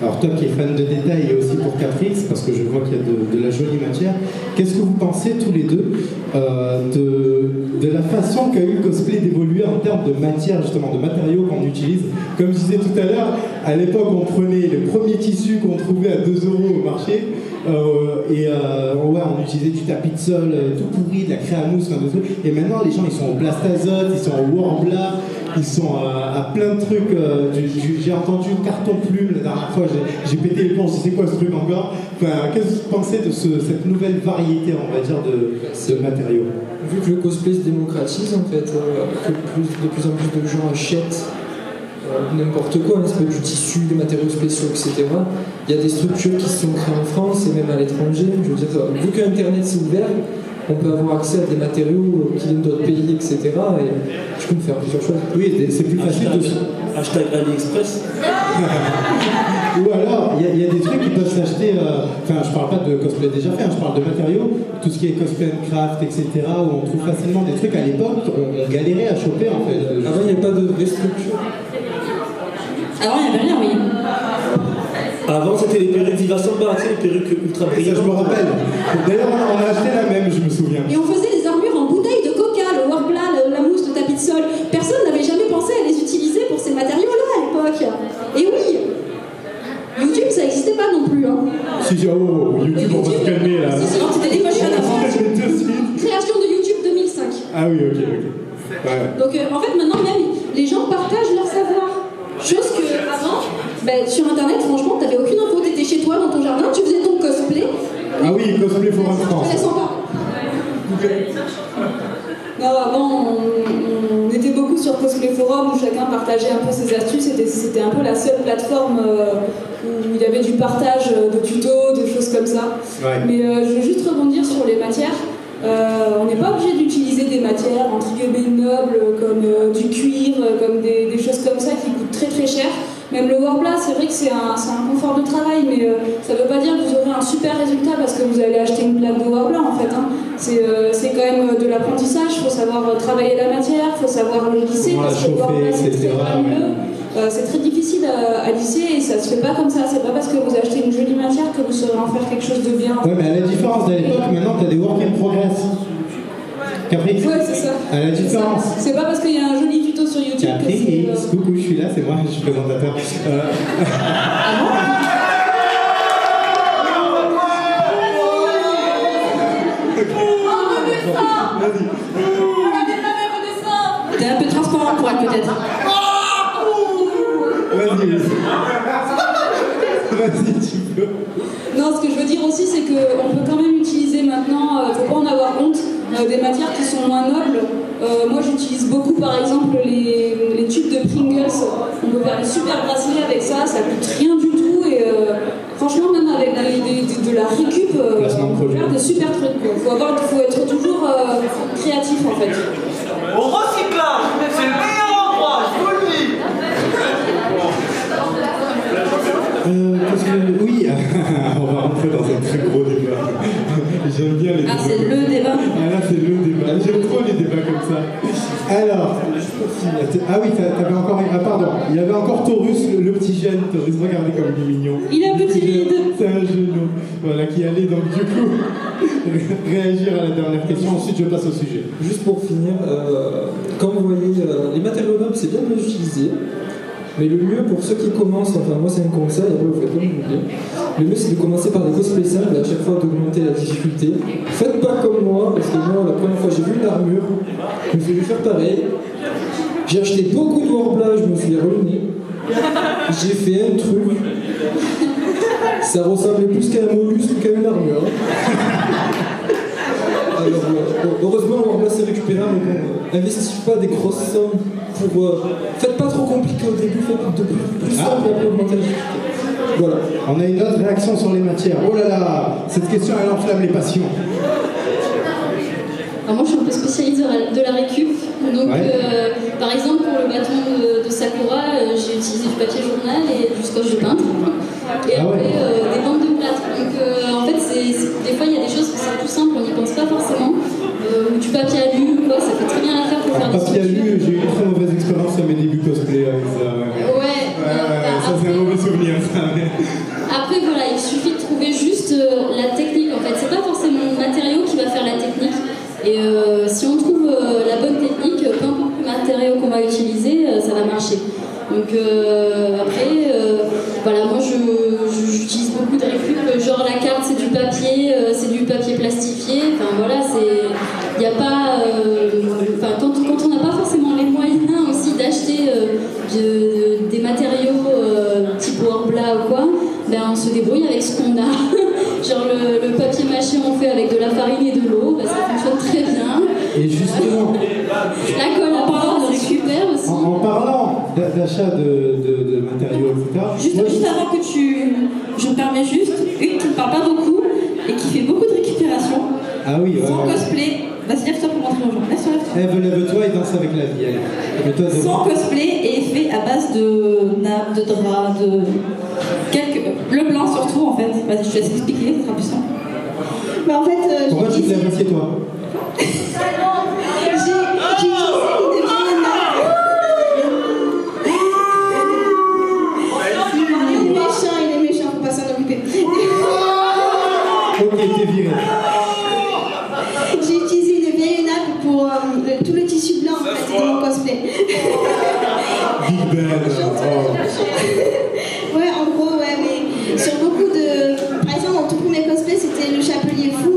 alors toi qui es fan de détails et aussi pour Caprix, parce que je vois qu'il y a de la jolie matière. Qu'est-ce que vous pensez tous les deux de la façon qu'a eu le cosplay d'évoluer en termes de matière, justement, de matériaux qu'on utilise? Comme je disais tout à l'heure, à l'époque on prenait les premiers tissus qu'on trouvait à 2 € au marché on utilisait du tapis de sol tout pourri, de la craie à mousse, et maintenant les gens ils sont au plastazote, ils sont au Warbla, ils sont à plein de trucs. J'ai entendu carton plume la dernière fois, j'ai pété le pont, c'est quoi ce truc encore? Qu'est-ce que vous pensez de cette nouvelle variété, on va dire, de matériaux? Vu que le cosplay se démocratise, en fait, que de plus en plus de gens achètent n'importe quoi, du tissu, des matériaux spéciaux, etc. Il y a des structures qui se sont créées en France et même à l'étranger. Je veux dire, vu qu'Internet s'est ouvert, on peut avoir accès à des matériaux qui viennent d'autres pays, etc. Et je peux me faire plusieurs choses. Oui, c'est plus facile de... Hashtag AliExpress. Ou alors, il y a des trucs qui peuvent s'acheter... je parle pas de cosplay déjà fait, je parle de matériaux. Tout ce qui est cosplay and craft, etc. Où on trouve facilement des trucs. À l'époque, on galérait à choper, en fait. Avant, il n'y avait pas de vraie structure. Avant, il n'y avait rien, oui. Avant, c'était les perruques Viva Samba, tu sais, les perruques ultra brillantes. Ça, je me rappelle. D'ailleurs, on a acheté la même, je me souviens. Et on faisait des armures en bouteilles de coca, le Warbla, la mousse, le tapis de sol. Personne n'avait jamais pensé à les utiliser pour ces matériaux-là à l'époque. Et oui, YouTube, ça n'existait pas non plus. Hein. YouTube, on va se calmer là. Non, c'était des moches à la France. Création de YouTube 2005. Ah oui, ok. Ouais. Donc en fait, maintenant, même, les gens partagent leur savoir. Chose que avant, sur internet, franchement, t'avais aucune info. T'étais chez toi dans ton jardin, tu faisais ton cosplay. Ah oui, cosplay for France. Très sympa. Non, avant, on était beaucoup sur Cosplay Forum où chacun partageait un peu ses astuces. C'était un peu la seule plateforme où il y avait du partage de tutos, de choses comme ça. Ouais. Mais je veux juste rebondir sur les matières. On n'est pas obligé d'utiliser des matières entre guillemets nobles comme du cuir, comme des choses comme ça qui coûtent très très cher. Même le Warbla, c'est vrai que c'est un confort de travail, mais ça ne veut pas dire que vous aurez un super résultat parce que vous allez acheter une plaque de Warbla en fait. Hein. C'est quand même de l'apprentissage, il faut savoir travailler la matière, il faut savoir le lisser parce que le Warbla c'est très granuleux. c'est très difficile à lisser et ça se fait pas comme ça. C'est pas parce que vous achetez une jolie matière que vous saurez en faire quelque chose de bien. Ouais, mais à la différence de l'époque, maintenant tu as des work in progress. Caprix. Ouais, c'est ça. À la différence. C'est pas parce qu'il y a un joli tuto sur YouTube que Caprix, c'est. coucou, je suis là, c'est moi, je suis présentateur. T'es un peu transparent pour elle peut-être. Vas-y, tu peux. Non, ce que je veux dire aussi, c'est qu'on peut quand même utiliser maintenant, faut pas en avoir honte, des matières qui sont moins nobles. Moi, j'utilise beaucoup, par exemple, les tubes de Pringles. On peut faire des super bracelets avec ça, ça coûte rien du tout. Et franchement, même avec de la récup, on peut faire des super trucs. Faut être toujours créatif, en fait. Au recyclage, c'est le meilleur endroit, je vous le dis. Oui, on va rentrer dans un très gros débat. J'aime bien les débats. Ah, c'est le débat. Ah là, c'est le débat. J'aime trop les débats comme ça. Alors, ah oui, t'avais encore. Ah pardon, il y avait encore Taurus, le petit jeune. Taurus, regardez comme il est mignon. Il a un petit vide. C'est un genou. Voilà, qui allait donc du coup réagir à la dernière question. Ensuite, je passe au sujet. Juste pour finir, quand vous voyez les matériaux nobles, c'est bien de les utiliser. Mais le mieux pour ceux qui commencent, enfin moi c'est un conseil, après vous faites comme vous voulez. Le mieux c'est de commencer par des cosplays simples et à chaque fois d'augmenter la difficulté. Faites pas comme moi, parce que moi la première fois j'ai vu une armure, je me suis fait faire pareil. J'ai acheté beaucoup de Warbla, je me suis ruiné. J'ai fait un truc. Ça ressemblait plus qu'à un mollusque qu'à une armure. Alors, heureusement, Warbla c'est récupérable, mais bon, investis pas des grosses sommes pour. Faites pas trop compliqué au début, faites de plus simple et après augmenter la difficulté. Voilà. On a une autre réaction sur les matières. Oh là là, cette question elle enflamme les passions. Alors moi je suis un peu spécialiste de la récup, donc par exemple pour le bâton de Sakura, j'ai utilisé du papier journal et du scotch de peintre, et après des bandes de plâtre. Donc en fait des fois il y a des choses qui sont tout simples, on n'y pense pas forcément, du papier alu, quoi, ça fait très bien l'affaire pour faire des papier alu, j'ai eu une très mauvaise expérience à mes débuts cosplay avec ça. Ça c'est un mauvais souvenir ça. Après voilà, il suffit de trouver juste la technique en fait, c'est pas forcément le matériau qui va faire la technique. Et si on trouve la bonne technique, peu importe le matériau qu'on va utiliser, ça va marcher. Donc après, voilà, moi j'utilise beaucoup de récup, genre la carte c'est du papier plastifié, enfin voilà, il n'y a pas, quand on n'a pas forcément les moyens aussi d'acheter des matériaux type Warbla ou quoi, ben on se débrouille avec ce qu'on a. Genre le papier mâché on fait avec de la farine et de l'eau, bah, ça fonctionne très bien. Et justement, la colle en parlant de récupère aussi. En parlant d'achat de matériaux, etc. Juste avant que je me permets juste, une qui ne parle pas beaucoup et qui fait beaucoup de récupération. Ah oui, son cosplay. Vas-y, lève-toi pour montrer aux gens. Lève-toi. Lève-toi et danse avec la vie. Allez. Son cosplay est fait à base de nappes, de draps, de le blanc surtout en fait. Vas-y, je te laisse expliquer, ça sera plus simple. Mais en fait, pourquoi tu te lèves, assieds-toi. J'ai utilisé des vieilles nappes. Il est méchant, faut pas s'en occuper. Ok, t'es viré. J'ai utilisé une vieille nappe pour tout le tissu blanc en fait de mon cosplay. Big Ben. Ouais, en gros, ouais, mais sur beaucoup de. Par exemple, mon tout premier cosplay c'était le chapelier fou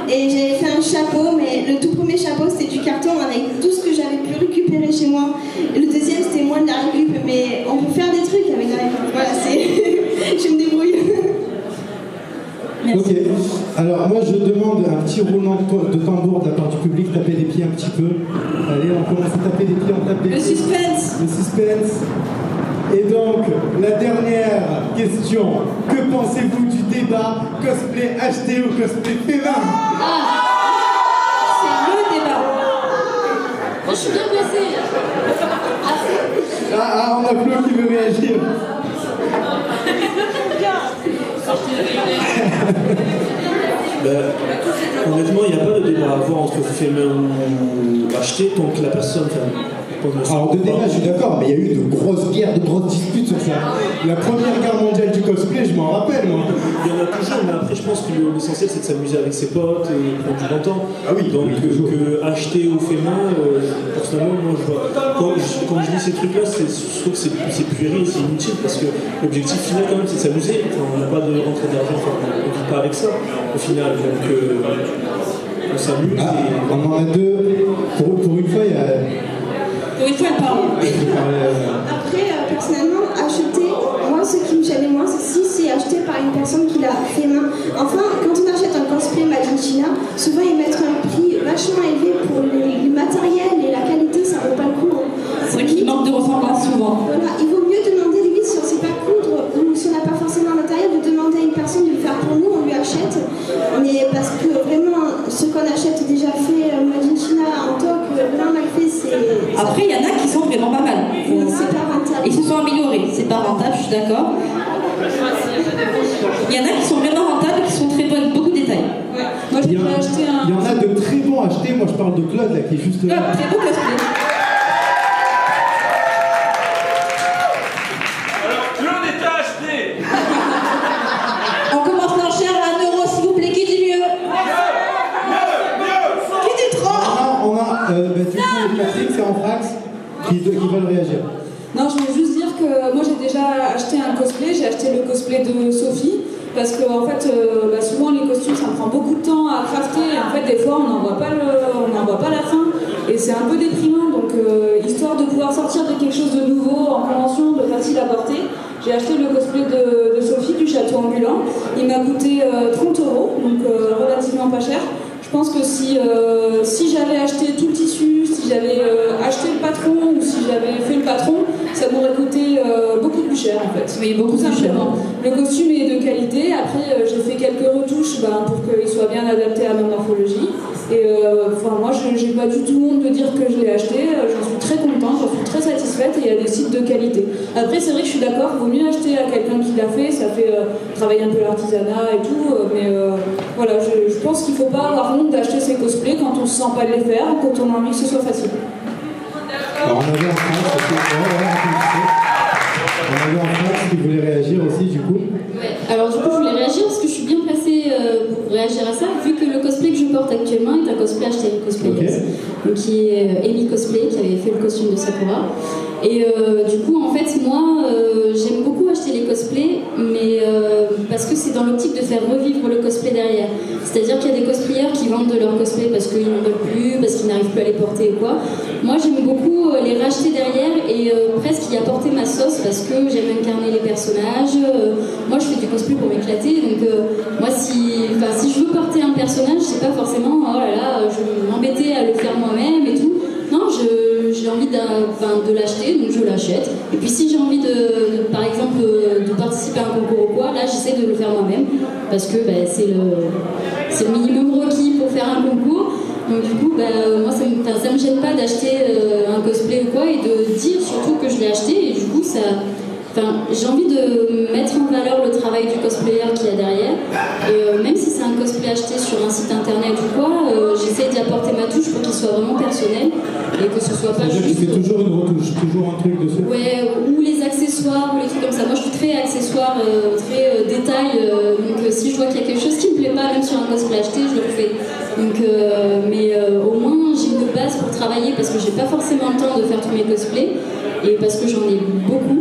et j'avais fait un chapeau, mais le tout premier chapeau c'était du carton avec tout ce que j'avais pu récupérer chez moi. Et le deuxième c'était moins de la récup, mais on peut faire des trucs avec la récup. Voilà, je me débrouille. Ok, alors moi je demande un petit roulement de tambour de la part du public, taper des pieds un petit peu. Allez, on commence à taper des pieds, on tape des pieds. Le suspense. Le suspense. Et donc, la dernière question. Que pensez-vous du débat cosplay acheté ou cosplay fait main? C'est le débat. Moi je suis bien placée. On a Flo qui veut réagir. Honnêtement, il n'y a pas de débat à avoir entre fait main ou acheté tant que la personne, Alors de débat, je suis d'accord, mais il y a eu de grosses guerres, de grosses disputes sur ça. La première guerre mondiale du cosplay, je m'en rappelle, moi. Il y en a toujours, mais après, je pense que l'essentiel, c'est de s'amuser avec ses potes et prendre du bon temps. Ah oui, donc toujours. acheter au fait main, personnellement, moi, je vois. Quand je dis ces trucs-là, je trouve que c'est puéril, c'est inutile, parce que l'objectif final, quand même, c'est de s'amuser. Enfin, on n'a pas de rentrée d'argent, enfin, on ne vit pas avec ça, au final. Donc, on s'amuse. Ah, on en a deux. Pour une fois, il y a. Pour une fois, elle parle. Après, personnellement, acheter, moi, ce qui me gêne moins, c'est si c'est acheté par une personne qui l'a fait main. Enfin, quand on achète un cosplay Made in China, souvent ils mettent un prix vachement élevé pour le matériel et la qualité, ça vaut pas le coup. Hein. C'est vrai qu'il manque de ressemblance souvent. Voilà, il vaut mieux demander limite si on ne sait pas coudre ou si on n'a pas forcément le matériel, de demander à une personne de le faire pour nous, on lui achète. Mais parce que vraiment, ce qu'on achète déjà fait Made in China en toc, vraiment mal fait, c'est. Après, il y en a qui sont vraiment pas mal. C'est pas rentable. Ils se sont améliorés, c'est pas rentable, je suis d'accord. Il y en a qui sont vraiment rentables, qui sont très bons, avec beaucoup de détails. Ouais. Moi j'ai acheté un. Il y en a de très bons achetés, moi je parle de Claude là qui est juste là. Claude, très beau cosplay. Alors, Claude est à acheter. On commence l'enchère à 1 euro, s'il vous plaît, qui dit mieux? Qui dit trop? On a du coup, Patrick, c'est en Frax, qui veulent réagir. Non, je veux juste dire que moi j'ai déjà acheté un cosplay, j'ai acheté le cosplay de Sophie, parce que en fait, souvent les costumes ça me prend beaucoup de temps à crafter, et en fait des fois on n'en voit pas la fin, et c'est un peu déprimant, donc histoire de pouvoir sortir de quelque chose de nouveau, en convention, de facile à porter, j'ai acheté le cosplay de Sophie du château ambulant, il m'a coûté 30 €, donc relativement pas cher. Je pense que si j'avais acheté tout le tissu, si j'avais acheté le patron ou si j'avais fait le patron, ça m'aurait coûté beaucoup plus cher en fait. Oui, beaucoup plus cher. Le costume est de qualité, après j'ai fait quelques retouches pour qu'il soit bien adapté à ma morphologie. Et moi j'ai pas du tout honte de dire que je l'ai acheté, j'en suis très contente, j'en suis très satisfaite et il y a des sites de qualité. Après c'est vrai que je suis d'accord, il vaut mieux acheter à quelqu'un qui l'a fait, ça fait travailler un peu l'artisanat et tout, mais voilà, je pense qu'il faut pas avoir honte d'acheter ses cosplays quand on se sent pas de les faire, quand on a envie que ce soit facile. Alors on avait en France qui voulait réagir aussi du coup. Ouais. Alors du coup je voulais réagir parce que je suis bien placée pour réagir à ça, vu que le cosplay que je porte actuellement est un cosplay acheté à une cosplayeuse, donc qui est Amy Cosplay, qui avait fait le costume de Sakura. Et du coup en fait moi j'aime beaucoup acheter les cosplays, mais parce que c'est dans l'optique de faire revivre le cosplay derrière. C'est-à-dire qu'il y a des cosplayers qui vendent de leur cosplay parce qu'ils n'en veulent plus, parce qu'ils n'arrivent plus à les porter ou quoi. Moi j'aime beaucoup les racheter derrière et presque y apporter ma sauce parce que j'aime incarner les personnages. Moi je fais du cosplay pour m'éclater, donc moi si je veux porter un personnage, c'est pas forcément oh là là, je vais m'embêter à le faire moi-même et tout. Non, j'ai envie de l'acheter, donc je l'achète. Et puis si j'ai envie par exemple, de participer à un concours ou quoi, là j'essaie de le faire moi-même parce que c'est le minimum requis pour faire un concours. Donc du coup, moi ça me gêne pas d'acheter un cosplay ou quoi et de dire surtout que je l'ai acheté et du coup j'ai envie de mettre en valeur le travail du cosplayer qu'il y a derrière. Et même si c'est un cosplay acheté sur un site internet ou quoi, j'essaie d'y apporter ma touche pour qu'il soit vraiment personnel et que ce soit pas juste. Tu fais toujours une retouche, toujours un truc dessus. Ouais, ou les accessoires, ou les trucs comme ça. Moi je suis très accessoire, très détail. Donc si je vois qu'il y a quelque chose qui me plaît pas, même sur un cosplay acheté, je le refais. Donc, mais au moins j'ai une base pour travailler parce que j'ai pas forcément le temps de faire tous mes cosplays et parce que j'en ai beaucoup.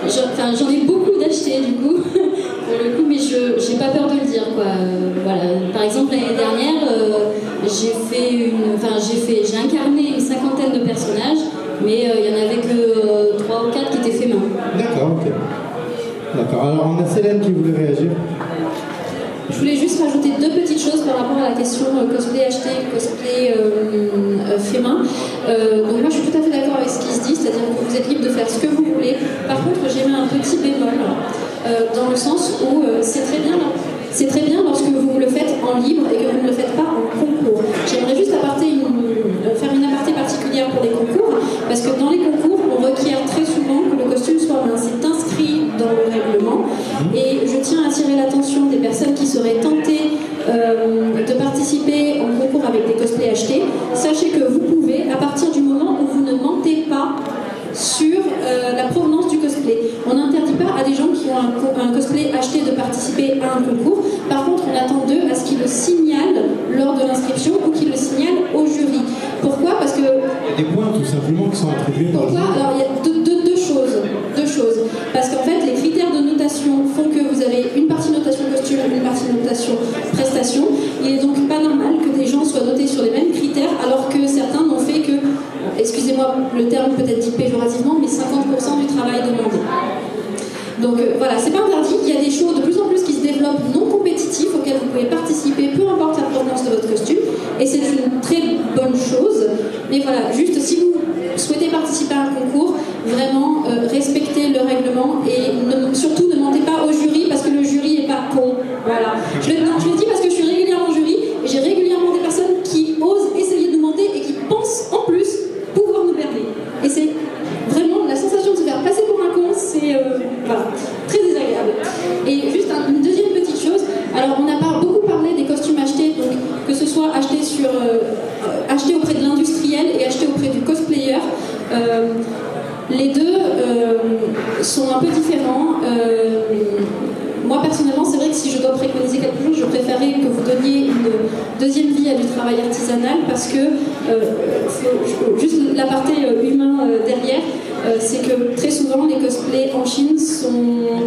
J'en ai beaucoup d'achetés du coup, pour le coup, mais j'ai pas peur de le dire quoi. Voilà. Par exemple l'année dernière, j'ai incarné une 50aine de personnages, mais il y en avait que 3 ou 4 qui étaient faits main. D'accord, ok. D'accord, alors on a Célène qui voulait réagir. Je voulais juste rajouter 2 petites choses par rapport à la question cosplay acheté, cosplay fait main. Donc moi je suis tout à fait d'accord avec ce qui se dit, c'est-à-dire que vous êtes libre de faire ce que vous voulez. Par contre j'ai mis un petit bémol dans le sens où c'est très bien lorsque vous le faites en libre et que vous ne le faites pas en concours. J'aimerais juste faire une aparté particulière pour les concours, parce que dans les concours on requiert très souvent que le costume soit main. C'est inscrit dans le règlement et je tiens à attirer l'attention des personnes qui seraient tentées de participer au concours avec des cosplays achetés. Sachez que vous pouvez, à partir du moment où vous ne manquez pas sur la provenance du cosplay. On n'interdit pas à des gens qui ont un cosplay acheté de participer à un concours. Par contre, on attend d'eux à ce qu'ils le signalent lors de l'inscription ou qu'ils le signalent au jury. Pourquoi? Parce que... Il y a des points tout simplement qui sont attribués par le jury. Alors, il y a deux choses. Parce qu'en fait, les critères de notation font que vous avez une partie notation costume et une partie notation prestation. Il est donc pas normal que des gens soient notés sur les mêmes critères alors que certains n'ont fait que, excusez-moi le terme peut-être dit péjorativement, mais 50% du travail demandé. Donc voilà, c'est pas interdit, il y a des shows de plus en plus qui se développent non compétitifs auxquels vous pouvez participer, peu importe la provenance de votre costume, et c'est une très bonne chose. Mais voilà, juste si vous souhaitez participer à un concours, vraiment respectez le règlement et surtout ne mentez pas au jury parce que le jury est pas con. Voilà. Je le dis parce que je suis régulièrement au jury et j'ai régulièrement des personnes qui osent essayer de nous mentir et qui pensent en plus pouvoir nous berner. Et c'est vraiment la sensation de se faire passer pour un con, c'est voilà, très désagréable. Et juste une deuxième petite chose, alors on a beaucoup parlé des costumes achetés, donc que ce soit acheté auprès de l'industriel et acheté auprès du cosplayer. Les deux sont un peu différents. Moi personnellement, c'est vrai que si je dois préconiser quelque chose, je préférerais que vous donniez une deuxième vie à du travail artisanal parce que juste l'aparté humain derrière, c'est que très souvent les cosplays en Chine sont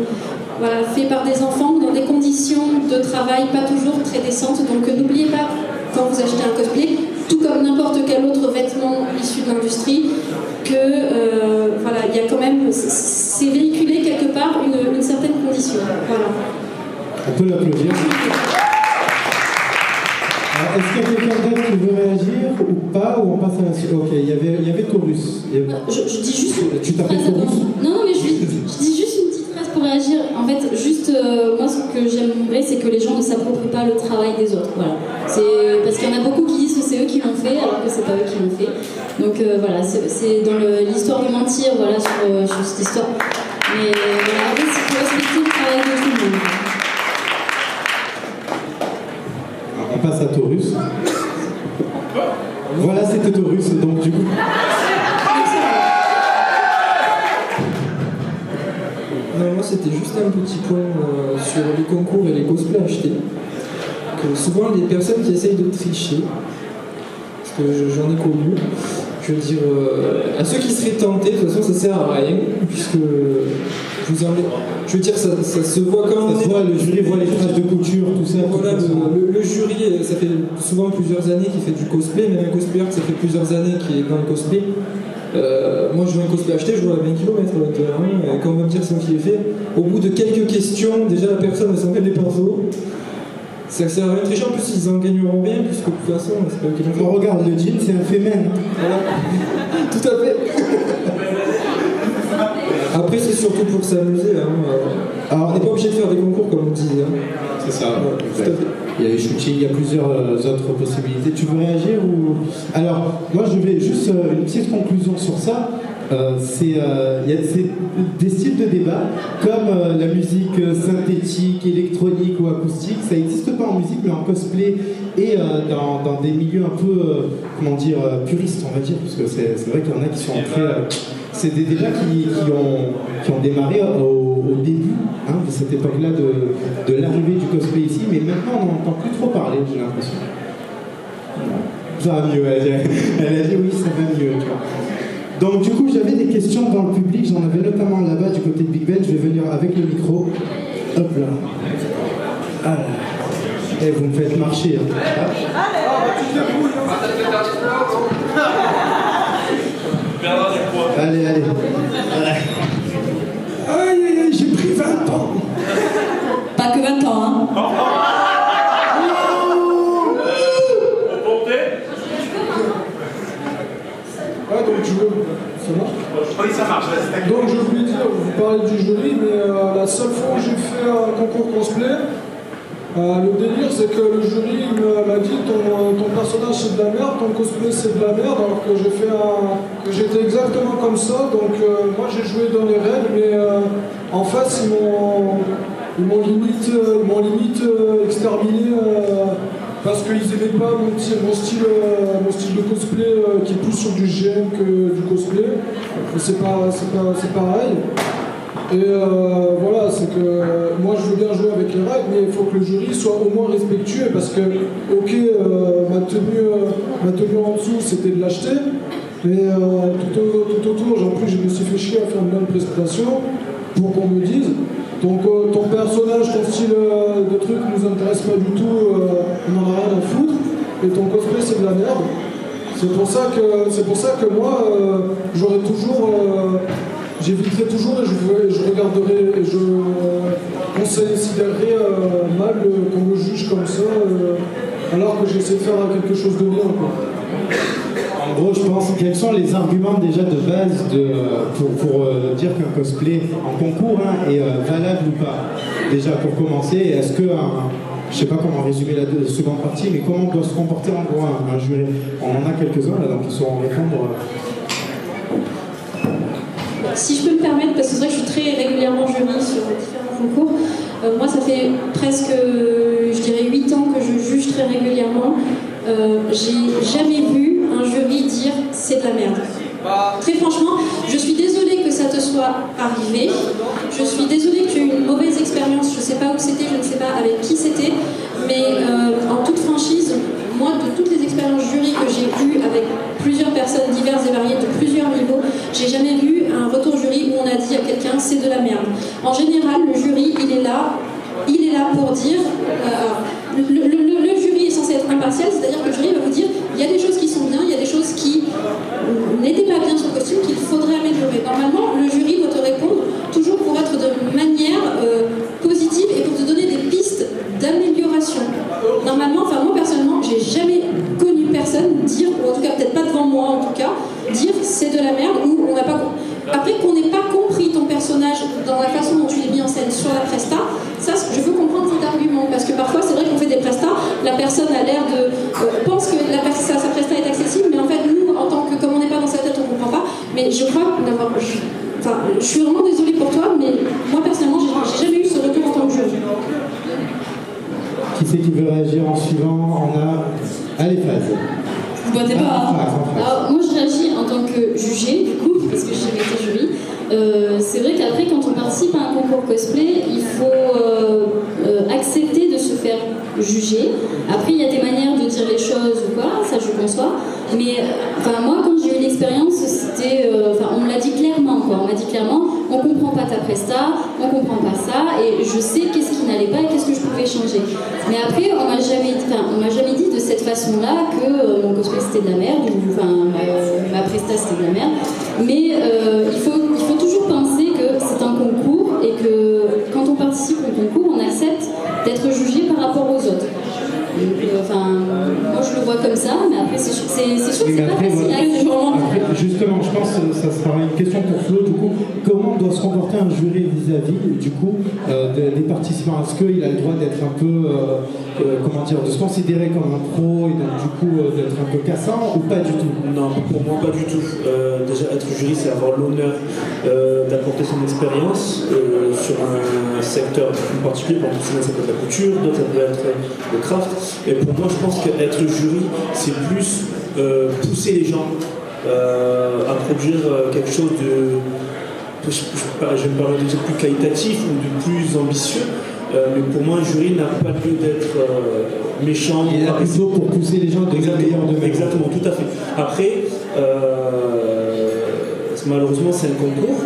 faits par des enfants dans des conditions de travail pas toujours très décentes. Donc n'oubliez pas quand vous achetez un cosplay, tout comme n'importe quel autre vêtement issu de l'industrie, que il y a quand même, c'est véhiculé quelque part une certaine condition. Voilà. On peut l'applaudir. Est-ce qu'il y a quelqu'un d'autre qui veut réagir ou pas, ou on passe à la suite? Ok, il y avait Taurus. Je dis juste. Tu t'appelles Taurus? Non, mais je dis juste une petite phrase pour réagir. En fait, juste moi, ce que j'aimerais, c'est que les gens ne s'approprient pas le travail des autres. Voilà. C'est parce qu'il y en a beaucoup qui disent que c'est eux qui l'ont fait, alors que c'est pas eux qui l'ont fait. Donc voilà, c'est dans l'histoire de mentir, voilà, sur cette histoire. Mais voilà, après, c'est pour respecter le travail de tout le monde. On passe à Taurus. Voilà, c'était Taurus, donc du coup. Non, moi c'était juste un petit point sur les concours et les cosplays achetés. Que souvent les personnes qui essayent de tricher, parce que j'en ai connu, je veux dire, à ceux qui seraient tentés, de toute façon ça sert à rien, puisque je veux dire, ça se voit quand ça se voit, le jury voit les traces de couture, tout ça. Voilà, le jury, ça fait souvent plusieurs années qu'il fait du cosplay, même un cosplayer, ça fait plusieurs années qu'il est dans le cosplay. Moi je vois un cosplay acheté, je vois à 20 km et quand on va me dire c'est moi qui l'ai fait, au bout de quelques questions, déjà la personne elle s'enlève les pinceaux. Ça sert à rien de tricher, en plus ils en gagneront bien, puisque de toute façon c'est pas eux qui l'ont fait. On regarde le jean, c'est un féminin. Voilà. Tout à fait. Après c'est surtout pour s'amuser. Alors on n'est pas obligé de faire des concours comme on disait. C'est ça. Voilà, tout à fait. Il y a les shootings, il y a plusieurs autres possibilités. Tu veux réagir ou... Alors, moi je vais juste une petite conclusion sur ça. Il y a des styles de débat comme la musique synthétique, électronique ou acoustique. Ça n'existe pas en musique, mais en cosplay et dans des milieux un peu, puristes, on va dire, parce que c'est vrai qu'il y en a qui sont très... c'est des débats qui ont démarré au début de cette époque-là de l'arrivée du cosplay ici, mais maintenant on n'entend plus trop parler, j'ai l'impression. Ça va mieux, elle a dit oui, ça va mieux. Tu vois. Donc du coup, j'avais des questions dans le public, j'en avais notamment là-bas du côté de Big Ben, je vais venir avec le micro. Hop là. Ah là. Et vous me faites marcher. Allez, allez. Aïe, aïe, aïe, j'ai pris 20 ans. Pas que 20 ans, hein. Ah, donc ça marche? Oui, ça marche. Donc je voulais dire, vous parlez du jury, mais la seule fois où j'ai fait un concours cosplay, le délire c'est que le jury m'a dit ton personnage c'est de la merde, ton cosplay c'est de la merde, alors que j'étais exactement comme ça, donc moi j'ai joué dans les règles, mais en face ils m'ont limite exterminé parce qu'ils n'aimaient pas mon style de cosplay qui est plus sur du GM que du cosplay. C'est pareil. Et voilà, c'est que moi je veux bien jouer avec les règles, mais il faut que le jury soit au moins respectueux, parce que, ok, ma tenue en dessous c'était de l'acheter, mais tout autour, en plus je me suis fait chier à faire une bonne prestation pour qu'on me dise. Donc ton personnage, ton style de truc nous intéresse pas du tout, on n'en a rien à foutre, et ton cosplay c'est de la merde. C'est pour ça que moi j'aurais toujours. J'éviterai toujours et je regarderai et je considérerai mal qu'on me juge comme ça alors que j'essaie de faire quelque chose de bien, quoi. En gros, je pense, quels sont les arguments déjà de base pour dire qu'un cosplay en concours est valable ou pas? Déjà, pour commencer, est-ce que, je sais pas comment résumer la seconde partie, mais comment doit se comporter en gros un jury? On en a quelques-uns là, donc ils sauront répondre. Si je peux me permettre, parce que c'est vrai que je suis très régulièrement jury sur différents concours, moi ça fait presque, je dirais 8 ans que je juge très régulièrement. J'ai jamais vu un jury dire c'est de la merde. Très franchement, je suis désolée que ça te soit arrivé. Je suis désolée que tu aies eu une mauvaise expérience. Je ne sais pas où c'était, je ne sais pas avec qui c'était. Mais en toute franchise, moi, de toutes les expériences jury que j'ai eues avec plusieurs personnes diverses et variées de plusieurs niveaux, j'ai jamais vu un retour jury où on a dit à quelqu'un c'est de la merde. En général, le jury, il est là pour dire. Le jury est censé être impartial, c'est-à-dire que le jury va vous dire il y a des choses qui sont bien, il y a des choses qui n'étaient pas bien sur le costume, qu'il faudrait améliorer. Normalement, le jury doit te répondre toujours pour être de manière positive et pour te donner des pistes d'amélioration. Normalement, enfin moi personnellement, j'ai jamais connu personne dire, ou en tout cas peut-être pas devant moi en tout cas, dire c'est de la merde ou on n'a pas. Après qu'on n'ait pas compris ton personnage dans la façon dont tu l'es mis en scène sur la presta, ça je veux comprendre cet argument, parce que parfois c'est vrai qu'on fait des prestas, la personne a l'air de pense que sa presta est accessible, mais en fait nous en tant que comme on n'est pas dans sa tête on comprend pas. Mais je crois d'avoir, enfin je suis vraiment désolée pour toi, mais moi personnellement j'ai jamais eu ce retour en tant que jury. Qui c'est qui veut réagir en suivant? On a. Allez, Faz. Vous battez pas. Alors, moi, je réagis en tant que jugée, du coup, parce que j'ai jamais été jury. C'est vrai qu'après, quand on participe à un concours cosplay, il faut accepter de se faire juger. Après, il y a des manières de dire les choses ou quoi, ça je conçois. Mais enfin, moi, quand j'ai eu l'expérience, c'était. On me l'a dit clairement, quoi. On m'a dit clairement, on comprend pas ta presta, on comprend pas ça, et je sais qu'est-ce qui n'allait pas et qu'est-ce que je pouvais changer. Mais après, on m'a jamais dit de cette façon-là que mon cosplay c'était de la merde, ou ma presta c'était de la merde. Mais il faut toujours penser que c'est un concours et que quand on participe au concours, on accepte d'être jugé par rapport aux autres. Moi je le vois comme ça, mais après c'est sûr que c'est pas facile. Après, justement, je pense que ça sera une question pour Flo, du coup, comment doit se comporter un jury vis-à-vis, du coup, des participants? Est-ce qu'il a le droit d'être un peu, de se considérer comme un pro et donc du coup d'être un peu cassant, ou pas du tout? Non, pour moi pas du tout. Déjà être jury, c'est avoir l'honneur d'apporter son expérience sur un secteur plus particulier. Par exemple, ça peut être la couture, d'autres ça peut être le craft. Et pour moi, je pense qu'être jury, c'est plus pousser les gens à produire quelque chose de, je vais me permettre de dire, plus qualitatif ou de plus ambitieux. Mais pour moi, un jury n'a pas lieu d'être méchant. Il est là plutôt pour pousser les gens à devenir meilleurs d'eux-mêmes. Exactement, tout à fait. Après, malheureusement, c'est un concours.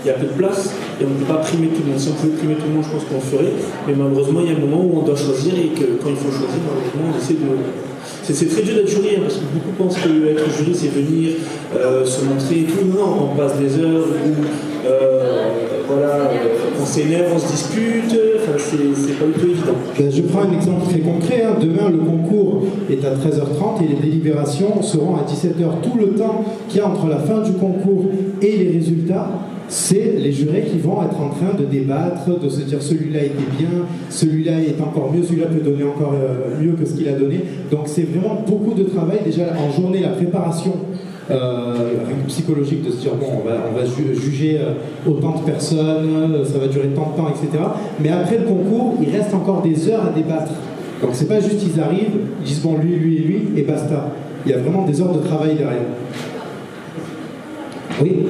Il y a peu de place et on ne peut pas primer tout le monde. Si on pouvait primer tout le monde, je pense qu'on le ferait. Mais malheureusement, il y a un moment où on doit choisir et que quand il faut choisir, malheureusement, on essaie de. C'est très dur d'être jury, parce que beaucoup pensent qu'être jury, c'est venir se montrer et tout. Non, on passe des heures où on s'énerve, on se dispute. Enfin, c'est pas du tout évident. Je prends un exemple très concret. Demain, le concours est à 13h30 et les délibérations seront à 17h. Tout le temps qu'il y a entre la fin du concours et les résultats, c'est les jurés qui vont être en train de débattre, de se dire celui-là était bien, celui-là est encore mieux, celui-là peut donner encore mieux que ce qu'il a donné. Donc c'est vraiment beaucoup de travail. Déjà en journée, la préparation psychologique de se dire bon, on va juger autant de personnes, ça va durer tant de temps, etc. Mais après le concours, il reste encore des heures à débattre. Donc c'est pas juste ils arrivent, ils disent bon lui et basta. Il y a vraiment des heures de travail derrière. Oui.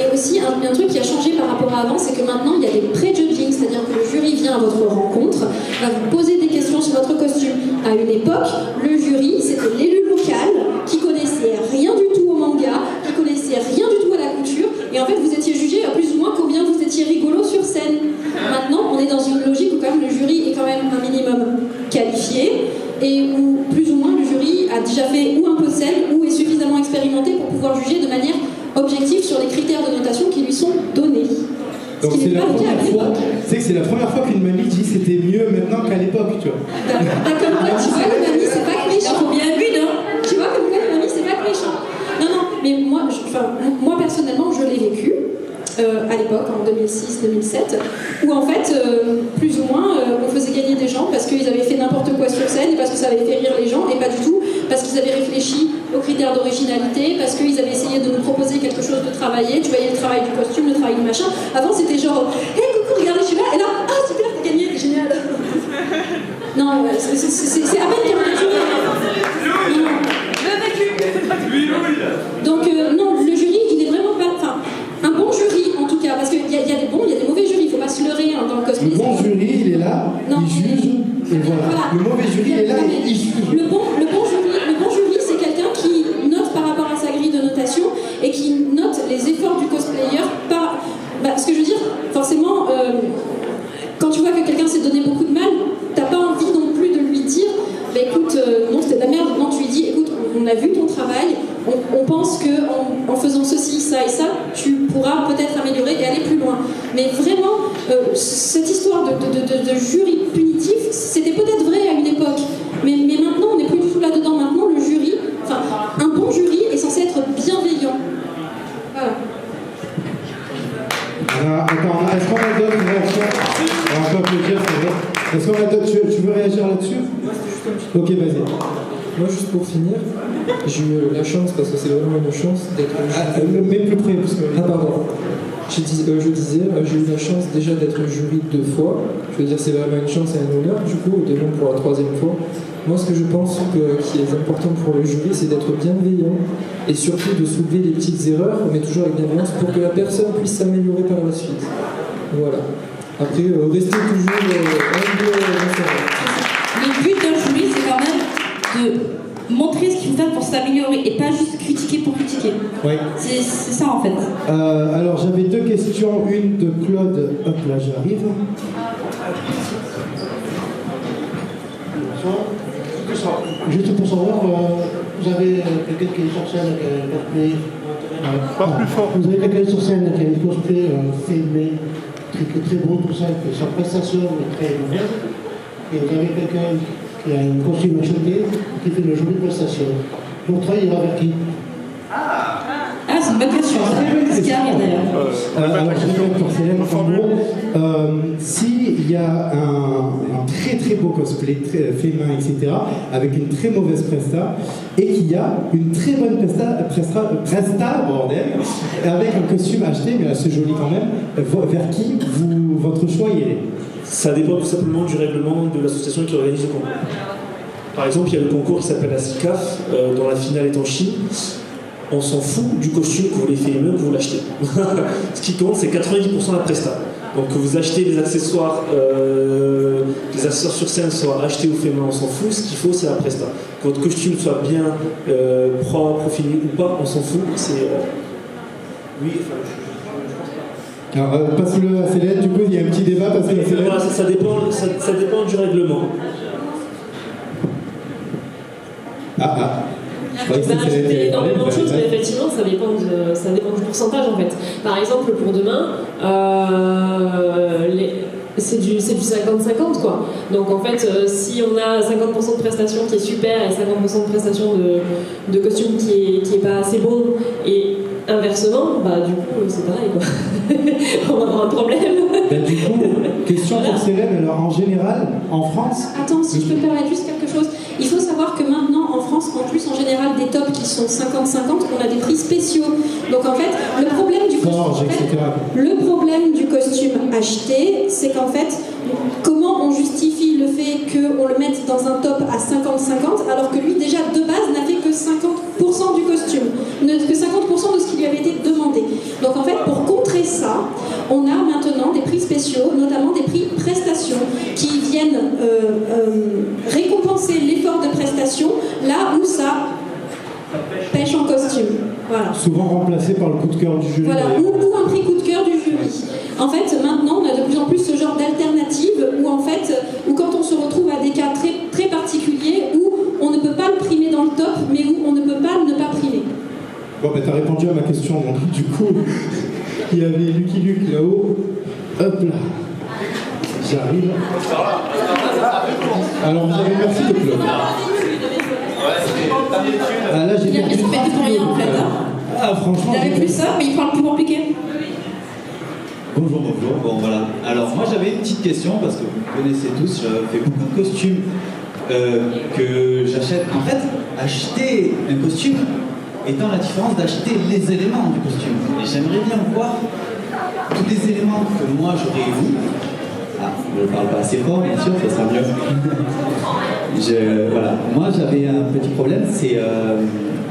Et aussi, un truc qui a changé par rapport à avant, c'est que maintenant, il y a des pré-judging, c'est-à-dire que le jury vient à votre rencontre, va vous poser des questions sur votre costume. À une époque, le jury, c'était l'élu local qui connaissait rien du tout au manga, qui connaissait rien du tout à la couture, et en fait, vous étiez jugé à plus ou moins combien vous étiez rigolo sur scène. Maintenant, on est dans une logique où quand même le jury est quand même un minimum qualifié, et où plus ou moins le jury a déjà fait ou un peu de scène, ou est suffisamment expérimenté pour pouvoir juger de manière objectif sur les critères de notation qui lui sont donnés. Donc c'est la première fois, c'est la première fois qu'une mamie dit c'était mieux maintenant qu'à l'époque, tu vois. Comme quoi, tu vois, le mamie, c'est pas méchant. Bien vu, non? Tu vois, comme quoi, le mamie, c'est pas méchant. Non, mais moi personnellement, je l'ai vécu à l'époque, en 2006-2007, où en fait, plus ou moins, on faisait gagner des gens parce qu'ils avaient fait n'importe quoi sur scène et parce que ça avait fait rire les gens, et pas du tout parce qu'ils avaient réfléchi aux critères d'originalité, parce qu'ils avaient essayé de nous proposer quelque chose de travailler. Tu voyais le travail du costume, le travail du machin. Avant, c'était genre, hé, coucou, regardez, je suis là, et là, ah, super, t'as gagné, t'es génial. Non, c'est à peine qu'il y a un jury. Donc, non, le jury, il est vraiment pas. Enfin, un bon jury, en tout cas, parce qu'il y a des bons, il y a des mauvais jurys, il ne faut pas se leurrer dans le cosplay. Le bon jury, il est là, il juge, et voilà. Le mauvais jury est là, il juge. Le bon jury, c'est quelqu'un qui note par rapport à sa grille de notation et qui note les efforts du cosplayer par. Ce que je veux dire, forcément, quand tu vois que quelqu'un s'est donné beaucoup de mal, t'as pas envie non plus de lui dire, écoute, non, c'était de la merde. Non, tu lui dis, écoute, on a vu ton travail, on pense qu'en faisant ceci, ça et ça, tu pourras peut-être améliorer et aller plus loin. Mais vraiment, cette histoire de jury punitif, c'était peut-être vrai à une époque, mais maintenant, on n'est plus du tout là-dedans. Maintenant, le jury, un bon jury est censé être bienveillant. Voilà. Attends, est-ce qu'on a d'autres réactions? On va pas applaudir, c'est vrai. Est-ce qu'on a d'autres? Tu veux réagir là-dessus? Ok, vas-y. Moi, juste pour finir, j'ai eu la chance, parce que c'est vraiment une chance, d'être jury. Mais plus près, parce que... Ah, pardon. Je disais, j'ai eu la chance déjà d'être jury 2 fois. Je veux dire, c'est vraiment une chance et un honneur, du coup, de même pour la 3e fois. Moi, ce que je pense qui est important pour le jury, c'est d'être bienveillant et surtout de soulever les petites erreurs, mais toujours avec bienveillance, pour que la personne puisse s'améliorer par la suite. Voilà. Après, restez toujours humble. Le but d'un jury, c'est quand même de montrer ce qu'il faut faire pour s'améliorer et pas juste critiquer pour critiquer. Oui. C'est ça en fait. Alors j'avais 2 questions, une de Claude. Hop là, j'arrive. Juste pour savoir, vous avez quelqu'un qui est sur scène avec un cosplay. Pas plus fort. Vous avez quelqu'un sur scène avec un cosplay filmé, qui est très beau, tout ça, que sa prestation est très mauvaise. Et vous avez quelqu'un qui a un costume acheté qui fait une jolie prestation. Votre travail ira vers qui? C'est une bonne question. C'est ce qui arrive d'ailleurs. Alors, pour Célène, en gros, s'il y a un très très beau cosplay, fait main, etc., avec une très mauvaise presta, et qu'il y a une très bonne presta, bordel, avec un costume acheté, mais assez joli quand même, vers qui votre choix irait? Ça dépend tout simplement du règlement de l'association qui organise le concours. Par exemple, il y a le concours qui s'appelle la SICAF, dont la finale est en Chine. On s'en fout du costume que vous voulez faire eux, vous l'achetez. Ce qui compte, c'est 90% la presta. Donc que vous achetez les accessoires sur scène soient achetés ou faits main, on s'en fout. Ce qu'il faut, c'est la presta. Que votre costume soit bien propre, profilé ou pas, on s'en fout. C'est oui. Alors, passe-le à Célène, du coup, il y a un petit débat parce que voilà, ça dépend du règlement. J'ai rajouté énormément de choses, mais effectivement, ça dépend du pourcentage en fait. Par exemple, pour demain, c'est du 50-50 quoi. Donc en fait, si on a 50% de prestation qui est super et 50% de prestation de costume qui est pas assez bon, et inversement, du coup, c'est pareil quoi. On va avoir un problème. Du coup, question pour Célène, alors en général, en France... Attends, si je peux me permettre juste quelque chose. Il faut savoir que maintenant, en France, en plus, en général, des tops qui sont 50-50, on a des prix spéciaux. Donc en fait, le problème du costume acheté, c'est qu'en fait, comment on justifie le fait qu'on le mette dans un top à 50-50, alors que lui, déjà, de base, n'a fait que 50% du costume, que 50% de ce qui lui avait été demandé. Donc en fait, pour contrer ça, on a maintenant des prix spéciaux, notamment des prix prestations, qui viennent récompenser l'effort de prestation là où ça pêche en costume. Voilà. Souvent remplacé par le coup de cœur du jury. Voilà, ou un prix coup de cœur du jury. En fait, maintenant, on a de plus en plus ce genre d'alternative où quand on se retrouve à des cas très, très particuliers où on ne peut pas le primer dans le top, mais où on ne peut pas ne pas primer. Bon, ben t'as répondu à ma question, donc du coup, il y avait Lucky Luke là-haut. Hop là. J'arrive. Alors, vous avez merci de pleurer. Ah là, j'ai perdu. Il se fait pour rien en fait. Ah, franchement. Il avait plus ça, mais il parle plus compliqué. Bonjour. Bon, voilà. Alors, moi, j'avais une petite question parce que vous connaissez tous, je fais beaucoup de costumes que j'achète. En fait, acheter un costume étant la différence d'acheter les éléments du costume. Et j'aimerais bien voir tous les éléments que moi j'aurais eu. Ah, je ne parle pas assez fort, bien sûr, ça sera mieux. Voilà. Moi, j'avais un petit problème, c'est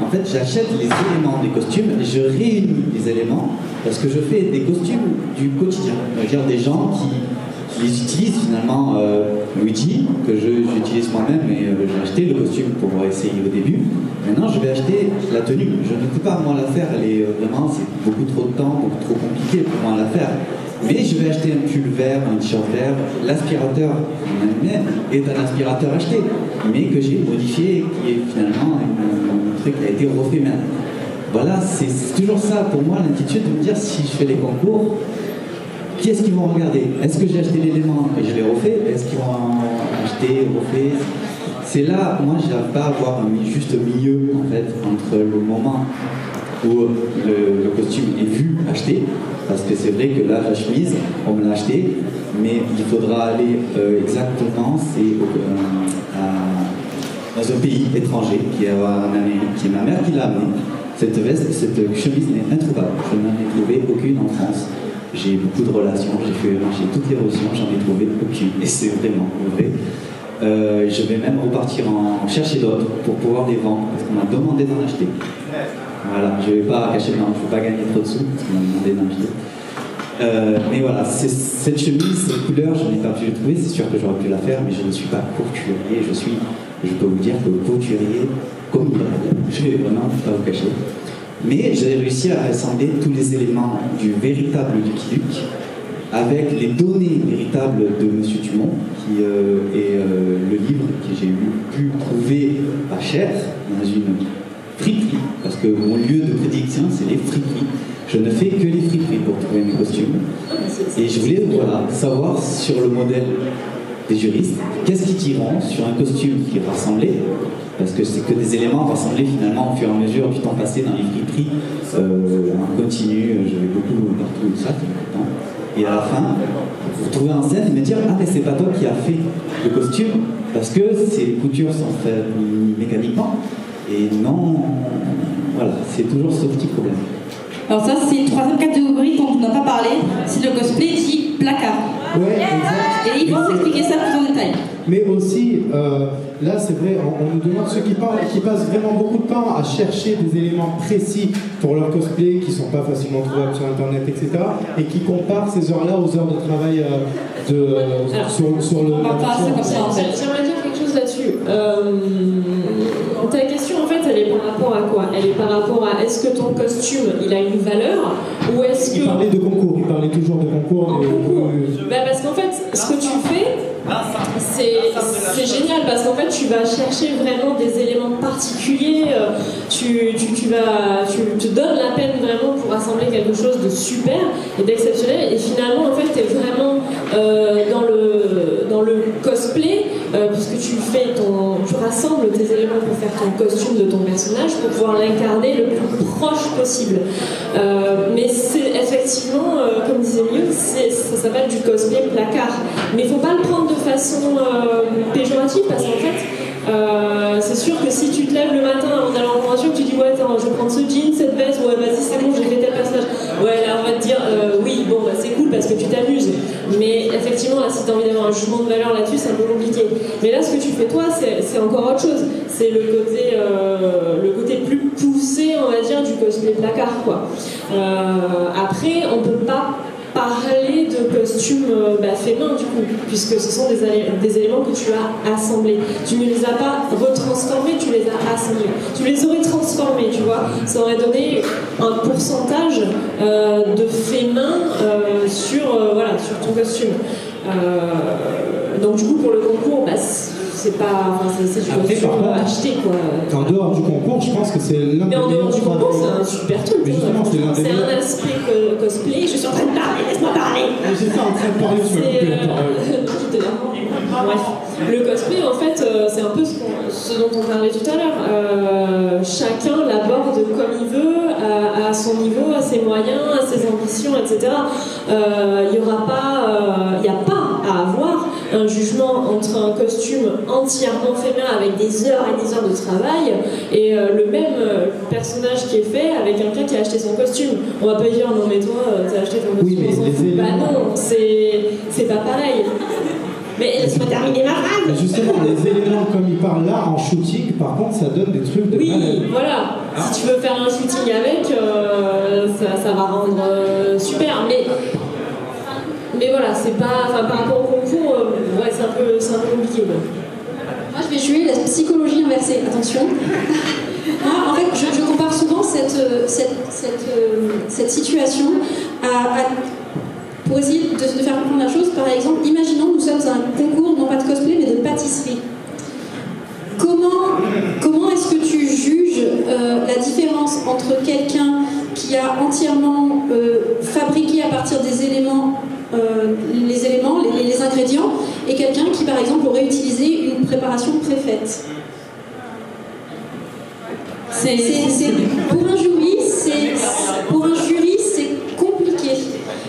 en fait, j'achète les éléments des costumes, je réunis les éléments parce que je fais des costumes du quotidien. C'est-à-dire des gens qui les utilisent finalement. Luigi, que j'utilise moi-même, et j'ai acheté le costume pour essayer au début. Maintenant, je vais acheter la tenue. Je ne peux pas moi la faire, vraiment, c'est beaucoup trop de temps, beaucoup trop compliqué pour moi la faire. Mais je vais acheter un pull vert, un t-shirt vert. L'aspirateur est un aspirateur acheté, mais que j'ai modifié, qui est finalement un truc qui a été refait maintenant. Voilà, c'est toujours ça pour moi l'inquiétude de me dire si je fais les concours, qui est-ce qu'ils vont regarder? Est-ce que j'ai acheté l'élément et je l'ai refait? Est-ce qu'ils vont acheter, refait? C'est là, moi, je n'arrive pas à avoir un juste milieu en fait entre le moment où le costume est vu, acheté, parce que c'est vrai que là, la chemise, on me l'a acheté, mais il faudra aller exactement, dans un pays étranger, qui est en Amérique, qui est ma mère qui l'a amené. Cette veste, cette chemise n'est introuvable. Je n'en ai trouvé aucune en France. J'ai beaucoup de relations, j'ai toutes les relations, j'en ai trouvé aucune. Et c'est vraiment vrai. Je vais même repartir en chercher d'autres pour pouvoir les vendre, parce qu'on m'a demandé d'en acheter. Voilà, je ne vais pas cacher, non, je ne vais pas gagner trop de sous, parce qu'on m'a demandé d'en acheter. Mais voilà, cette chemise, cette couleur, je n'ai pas pu la trouver, c'est sûr que j'aurais pu la faire, mais je ne suis pas couturier, je peux vous dire que couturier, comme je vais vraiment pas vous cacher. Mais j'ai réussi à rassembler tous les éléments du véritable Lucky Luke avec les données véritables de M. Dumont, qui est le livre que j'ai pu trouver pas cher dans une friperie, parce que mon lieu de prédiction, c'est les friperies. Je ne fais que les friperies pour trouver mes costumes. Et je voulais savoir sur le modèle des juristes, qu'est-ce qu'ils tireront sur un costume qui est rassemblé, parce que c'est que des éléments rassemblés finalement au fur et à mesure du temps passé dans les friperies, en continu, je vais beaucoup partout, ça fait longtemps. Et à la fin, vous trouvez en scène et me dire, ah mais c'est pas toi qui as fait le costume, parce que ces coutures sont faites mécaniquement, et non, voilà, c'est toujours ce petit problème. Alors ça, c'est une troisième catégorie dont on n'a pas parlé, c'est le cosplay dit placard. Ouais, exact. Et ils vont expliquer ça plus en détail. Mais aussi, là c'est vrai, on nous demande ceux qui passent vraiment beaucoup de temps à chercher des éléments précis pour leur cosplay, qui ne sont pas facilement trouvables sur internet, etc. Et qui comparent ces heures-là aux heures de travail sur le... On va passer comme ça en fait. J'aimerais dire quelque chose là-dessus. Ta question en fait, elle est par rapport à quoi? Elle est par rapport à est-ce que ton costume il a une valeur ou est-ce que... Il parlait de concours, il parlait toujours de concours. Parce qu'en fait, ce que tu fais, c'est génial parce qu'en fait tu vas chercher vraiment des éléments particuliers, tu te donnes la peine vraiment pour assembler quelque chose de super et d'exceptionnel, et finalement en fait tu es vraiment dans le cosplay, puisque tu rassembles tes éléments pour faire ton costume de ton personnage pour pouvoir l'incarner le plus proche possible. Mais c'est effectivement, comme disait Mieux, ça s'appelle du cosplay placard, mais il ne faut pas le prendre de façon péjorative, parce qu'en fait c'est sûr que si tu te lèves le matin avant d'aller en convention, tu dis ouais attends je vais prendre ce jean, cette veste, ouais vas-y c'est bon j'ai fait tel personnage, ouais là on va te dire oui bon bah c'est cool parce que tu t'amuses, mais effectivement si tu as envie d'avoir un jugement de valeur là-dessus, c'est un peu compliqué. Mais là, ce que tu fais toi, c'est encore autre chose. C'est le côté plus poussé, on va dire, du cosplay placard, quoi. Après, on peut pas parler de costumes faits main, du coup, puisque ce sont des éléments que tu as assemblés. Tu ne les as pas retransformés, tu les as assemblés. Tu les aurais transformés, tu vois. Ça aurait donné un pourcentage de faits main sur ton costume. Donc du coup, pour le concours, c'est du costume acheté, quoi. En dehors du concours, je pense que c'est l'un des Mais en dehors du concours, c'est un super truc. Mais justement, c'est un aspect cosplay. Je suis en train de parler, laisse-moi parler. J'étais en train de parler sur Bref, le cosplay, en fait, c'est un peu ce dont on parlait tout à l'heure. Chacun l'aborde comme il veut, à son niveau, à ses moyens, à ses ambitions, etc. Il n'y a pas à avoir un jugement entre un costume entièrement féminin avec des heures et des heures de travail et le même personnage qui est fait avec quelqu'un qui a acheté son costume. On va pas dire non mais toi t'as acheté ton costume, on s'en fout. Bah non, c'est pas pareil. Mais laisse-moi terminer ma phrase. Mais justement, les éléments comme il parle là en shooting, par contre, ça donne des trucs de malade. Oui, voilà. Si tu veux faire un shooting avec, ça va rendre super. Mais voilà, c'est pas. Enfin, par rapport au concours, c'est un peu compliqué. Moi, je vais jouer la psychologie inversée. Attention. Moi, en fait, je compare souvent cette situation pour essayer de faire comprendre la chose. Par exemple, imaginons nous sommes à un concours, non pas de cosplay, mais de pâtisserie. Comment est-ce que tu juges la différence entre quelqu'un qui a entièrement fabriqué à partir des éléments, les ingrédients, et quelqu'un qui, par exemple, aurait utilisé une préparation préfaite? Pour un jury, c'est compliqué.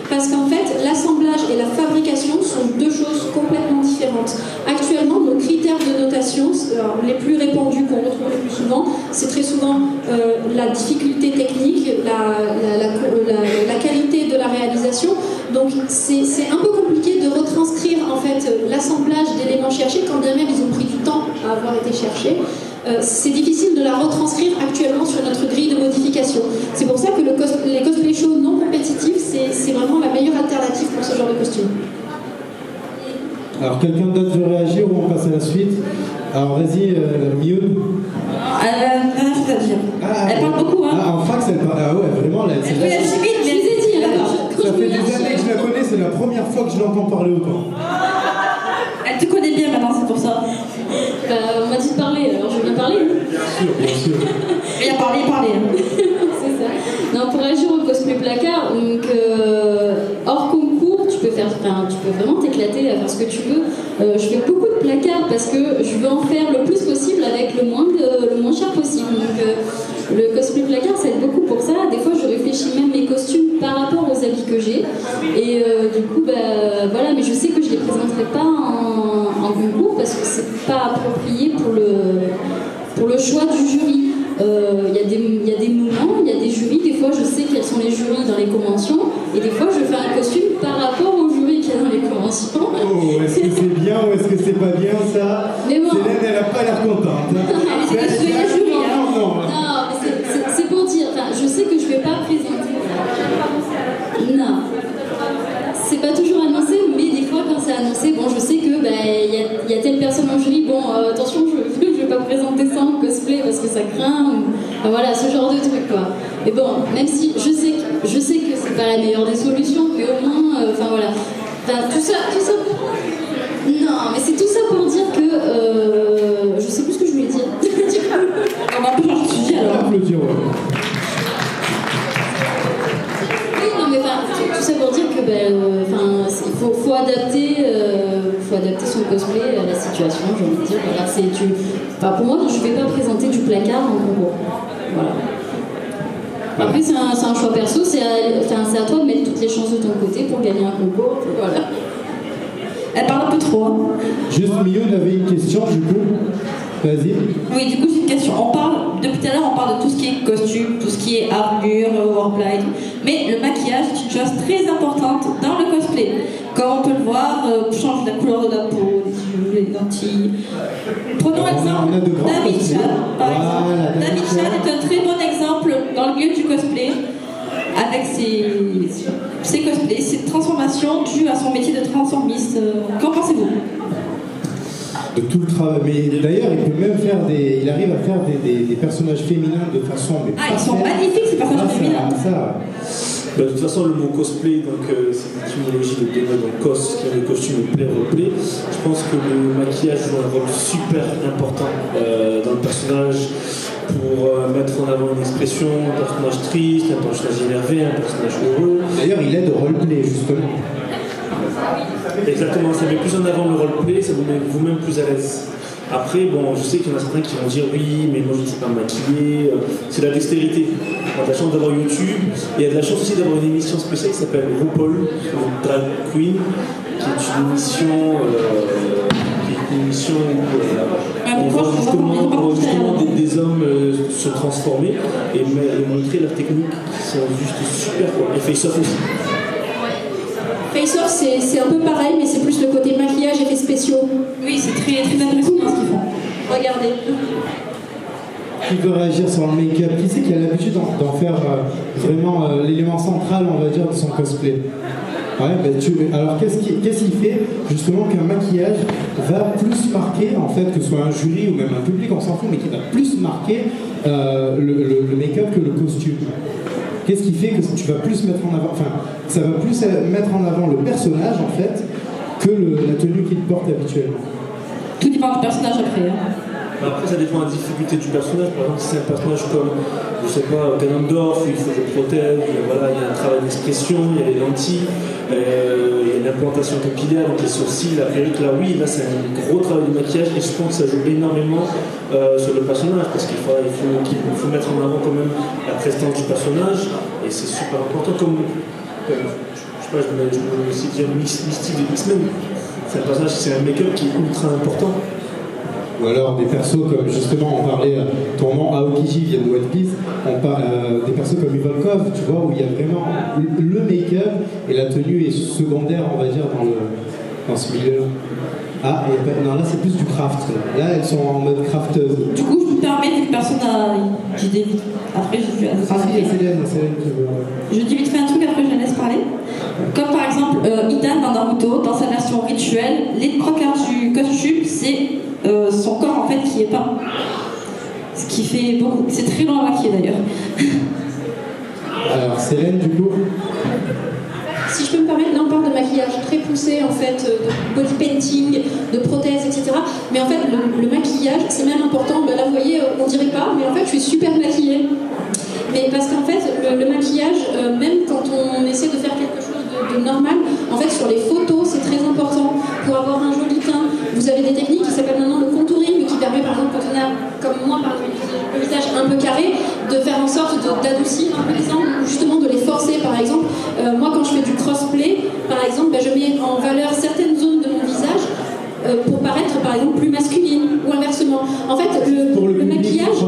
Parce qu'en fait, l'assemblage et la fabrication sont deux choses complètement différentes. Actuellement, nos critères de notation, les plus répandus qu'on retrouve le plus souvent, c'est très souvent la difficulté technique, la qualité de la réalisation. Donc c'est un peu compliqué de retranscrire en fait l'assemblage d'éléments cherchés quand bien même ils ont pris du temps à avoir été cherchés. C'est difficile de la retranscrire actuellement sur notre grille de modification. C'est pour ça que les cosplay shows non compétitifs, c'est vraiment la meilleure alternative pour ce genre de costume. Alors quelqu'un d'autre veut réagir ou on passe à la suite? Alors vas-y, Mioun. Je veux dire. Elle parle beaucoup, hein. En fax, elle parle. Ah ouais, vraiment, là. Elle fait la chimie, je les ai dit, alors. Ça fait des années que je la connais, c'est la première fois que je l'entends parler autant. Elle te connaît bien maintenant, c'est pour ça. On m'a dit de parler, alors je viens parler. Bien sûr. Il a parlé. C'est ça. Non, pour agir au cosplay placard, donc hors concours, tu peux vraiment t'éclater à faire ce que tu veux. Je fais beaucoup de placards parce que je veux en faire le plus possible avec le moins cher possible. Donc le cosplay placard, ça aide beaucoup pour ça. Des fois, je réfléchis même mes costumes par rapport aux habits que j'ai. Et du coup, voilà, mais je sais que je les présenterai pas en concours parce que c'est pas approprié pour le choix du jury. Il y a des moments, il y a des jurys, des fois je sais quels sont les jurys dans les conventions, et des fois je fais un costume par rapport au jury qu'il y a dans les conventions. Oh, est-ce que c'est bien ou est-ce que c'est pas bien ça? Mais bon. Célène, elle a pas l'air contente. Non, mais c'est pour dire, je sais que je vais pas présenter. Non. C'est pas toujours annoncé, mais des fois quand c'est annoncé, bon, je sais que y a telle personne en jury, bon, attention, je vais pas présenter ça en cosplay parce que ça craint, ou voilà, ce genre de truc, quoi. Mais bon, même si je sais que c'est pas la meilleure des solutions, mais au moins, voilà. Tout ça. Non, mais c'est tout ça pour dire que je sais plus ce que je voulais dire. On va un peu changer de sujet alors. Applaudir, ouais. Tout ça pour dire que il faut adapter son cosplay à la situation, j'ai envie de dire. Voilà, pour moi, je ne vais pas présenter du placard en concours. Voilà. Après, c'est un choix perso, c'est à toi de mettre toutes les chances de ton côté pour gagner un concours. Voilà. Elle parle un peu trop. Hein. Juste, Mioun avait une question du coup. Vas-y. Oui, du coup, j'ai une question. Depuis tout à l'heure, on parle de tout ce qui est costume, tout ce qui est armure, warplay. Mais le maquillage est une chose très importante dans le cosplay. Comme on peut le voir, pour changer a de grands David cosplays. Chan, par exemple. Voilà, David Chan est un très bon exemple dans le milieu du cosplay, avec ses cosplays, ses transformations dues à son métier de transformiste. Qu'en pensez-vous? De tout le travail. Mais d'ailleurs, il arrive à faire des personnages féminins de façon. Mais Ah, ils sont magnifiques ces personnages féminins. De toute façon, le mot cosplay, donc c'est l'étymologie de deux mots, donc cos, qui est le costume, et play, replay. Je pense que le maquillage joue un rôle super important dans le personnage pour mettre en avant une expression, un personnage triste, un personnage énervé, un personnage heureux. D'ailleurs, il aide au roleplay, justement. Exactement, ça met plus en avant le roleplay, ça vous met vous-même plus à l'aise. Après, bon, je sais qu'il y en a certains qui vont dire oui, mais moi je ne sais pas me maquiller. C'est la dextérité. On a de la chance d'avoir YouTube et il y a de la chance aussi d'avoir une émission spéciale qui s'appelle RuPaul, Drag Queen, qui est une émission où on voit justement des hommes se transformer et montrer leurs techniques qui sont juste super. Quoi. Et Face Off aussi. Face Off, c'est un peu pareil, mais c'est plus le côté maquillage, effets spéciaux. Oui, c'est très, très impressionnant ce qu'ils font. Regardez. Qui veut réagir sur le make-up? Qui c'est qui a l'habitude d'en faire vraiment l'élément central, on va dire, de son cosplay? Ouais, alors qu'est-ce qu'il fait justement qu'un maquillage va plus marquer, en fait, que ce soit un jury ou même un public, on s'en fout, mais qui va plus marquer le make-up que le costume? Qu'est-ce qui fait que tu vas plus mettre en avant, enfin, ça va plus mettre en avant le personnage, en fait, que la tenue qu'il porte habituellement? Tout dépend du personnage après. Hein. Après, ça dépend de la difficulté du personnage. Par exemple, si c'est un personnage comme, je sais pas, Ganondorf, où il faut des prothèses, voilà, il y a un travail d'expression, il y a les lentilles, il y a une implantation capillaire, donc les sourcils, la perruque, là oui, là c'est un gros travail de maquillage et je pense que ça joue énormément sur le personnage parce qu'il faut mettre en avant quand même la prestance du personnage et c'est super important comme je sais pas, je me aussi dire Mystique de X-Men. C'est un personnage, c'est un make-up qui est ultra important. Ou alors des persos comme justement on parlait tourment Aokiji vient de One Piece, on parle des persos comme Ivankov, tu vois, où il y a vraiment le make-up et la tenue est secondaire, on va dire, dans ce milieu. Ah, non, là c'est plus du craft. Là elles sont en mode crafteuse. Du coup, je me permets, vu que personne n'a d'idée. Après, je dis vite fait un truc, après je la laisse parler. Comme par exemple, Idan dans Naruto, dans sa version rituelle, les trois quarts du costume, c'est son corps en fait qui est peint. Ce qui fait beaucoup. C'est très long à maquiller d'ailleurs. Alors, Célène, du coup. Si je peux me permettre, là on parle de maquillage très poussé en fait, de body painting, de prothèses, etc. Mais en fait, le maquillage, c'est même important. Ben là, vous voyez, on dirait pas, mais en fait, je suis super maquillée. Mais parce qu'en fait, le maquillage, même quand on essaie de faire quelque chose de normal, en fait, sur les photos, c'est très important pour avoir un joli teint. Vous avez des techniques qui s'appellent maintenant le contouring, qui permet par exemple, quand on a, comme moi, par exemple, le visage un peu carré, de faire en sorte d'adoucir un peu les angles, ou justement de les forcer, par exemple. Moi, quand je fais du crossplay, par exemple, ben, je mets en valeur certaines zones de mon visage pour paraître, par exemple, plus masculine, ou inversement. En fait, le maquillage,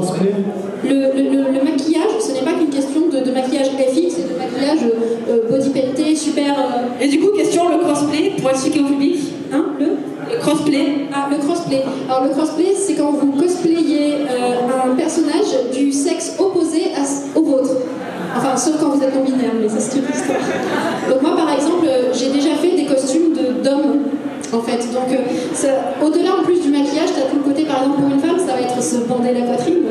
le maquillage, ce n'est pas qu'une question de maquillage FX et de maquillage body painté, super... Et du coup, question, le crossplay, pour expliquer au public, hein, le crossplay. Ah, le crossplay. Alors, le crossplay, c'est quand vous cosplayez un personnage du sexe opposé au vôtre. Enfin, sauf quand vous êtes non-binaire, mais ça c'est une histoire. Donc moi, par exemple, j'ai déjà fait des costumes d'hommes, en fait. Donc, au-delà, en plus du maquillage, tu as tout le côté, par exemple, pour une femme, ça va être se bander la poitrine,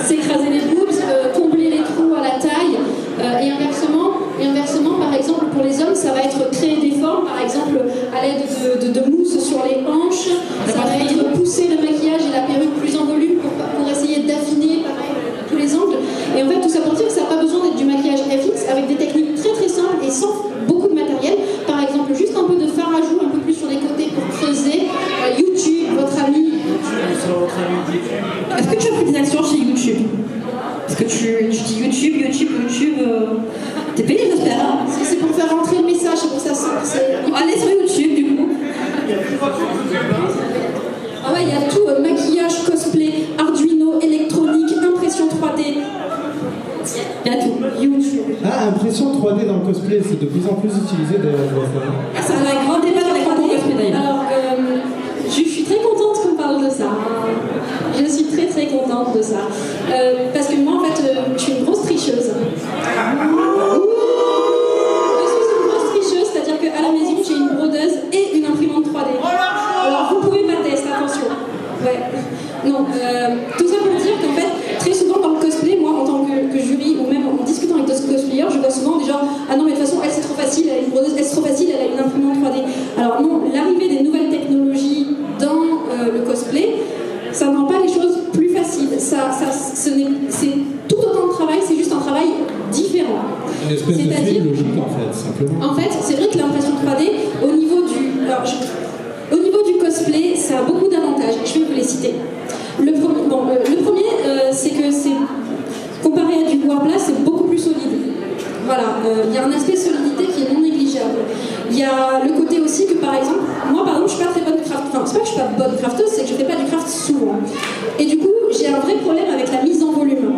s'écraser les boobs, combler les trous à la taille, et inversement, par exemple, pour les hommes, ça va être créer des formes, par exemple, à l'aide de mousse sur les hanches, ça va être pousser le maquillage et la perruque plus en volume pour essayer d'affiner, pareil, tous les angles. Et en fait, tout ça pour dire que ça n'a pas besoin d'être du maquillage FX, avec des techniques très très simples et sans beaucoup de matériel. Par exemple, juste un peu de fard à joues, un peu plus sur les côtés pour creuser. YouTube, votre ami. Est-ce que tu as pris des actions chez YouTube? Parce que tu dis YouTube, t'es payé, j'espère. Hein? C'est pour faire rentrer le message, c'est pour ça. Allez sur YouTube, du coup. Ah ouais, il y a tout, maquillage, cosplay, Arduino, électronique, impression 3D. Il y a tout, YouTube. Ah, impression 3D dans le cosplay, c'est de plus en plus utilisé d'ailleurs. Ça va un grand débat dans les concours cosplay d'ailleurs. Alors, je suis très contente qu'on parle de ça. étonnante de ça. Parce que moi, en fait, je suis une grosse tricheuse. C'est-à-dire qu'à la maison, j'ai une brodeuse et une imprimante 3D. Alors, vous pouvez ma test, attention. Ouais. Non, tout ça pour dire qu'en fait, très souvent dans le cosplay, moi, en tant que jury, ou même en discutant avec d'autres cosplayers, je vois souvent des gens, ah non, mais de toute façon, elle, c'est trop facile, elle a une brodeuse, elle, c'est trop facile, elle a une imprimante 3D. Alors non, l'arrivée des nouvelles technologies dans le cosplay, ça ne rend pas les choses plus faciles. C'est tout autant de travail, c'est juste un travail différent. Une espèce de suite logique en fait, simplement. En fait, c'est vrai que l'impression 3D, au niveau du cosplay, ça a beaucoup d'avantages. Je vais vous les citer. Le premier, c'est que comparé à du Warbla, c'est beaucoup plus solide. Voilà, il y a un aspect solidité qui est non négligeable. Il y a le côté aussi que, par exemple, moi, par exemple, je suis pas très bonne craft. Enfin, c'est pas que je suis pas bonne crafteuse, c'est que je fais pas du craft souvent. Et du coup, j'ai un vrai problème avec la mise en volume.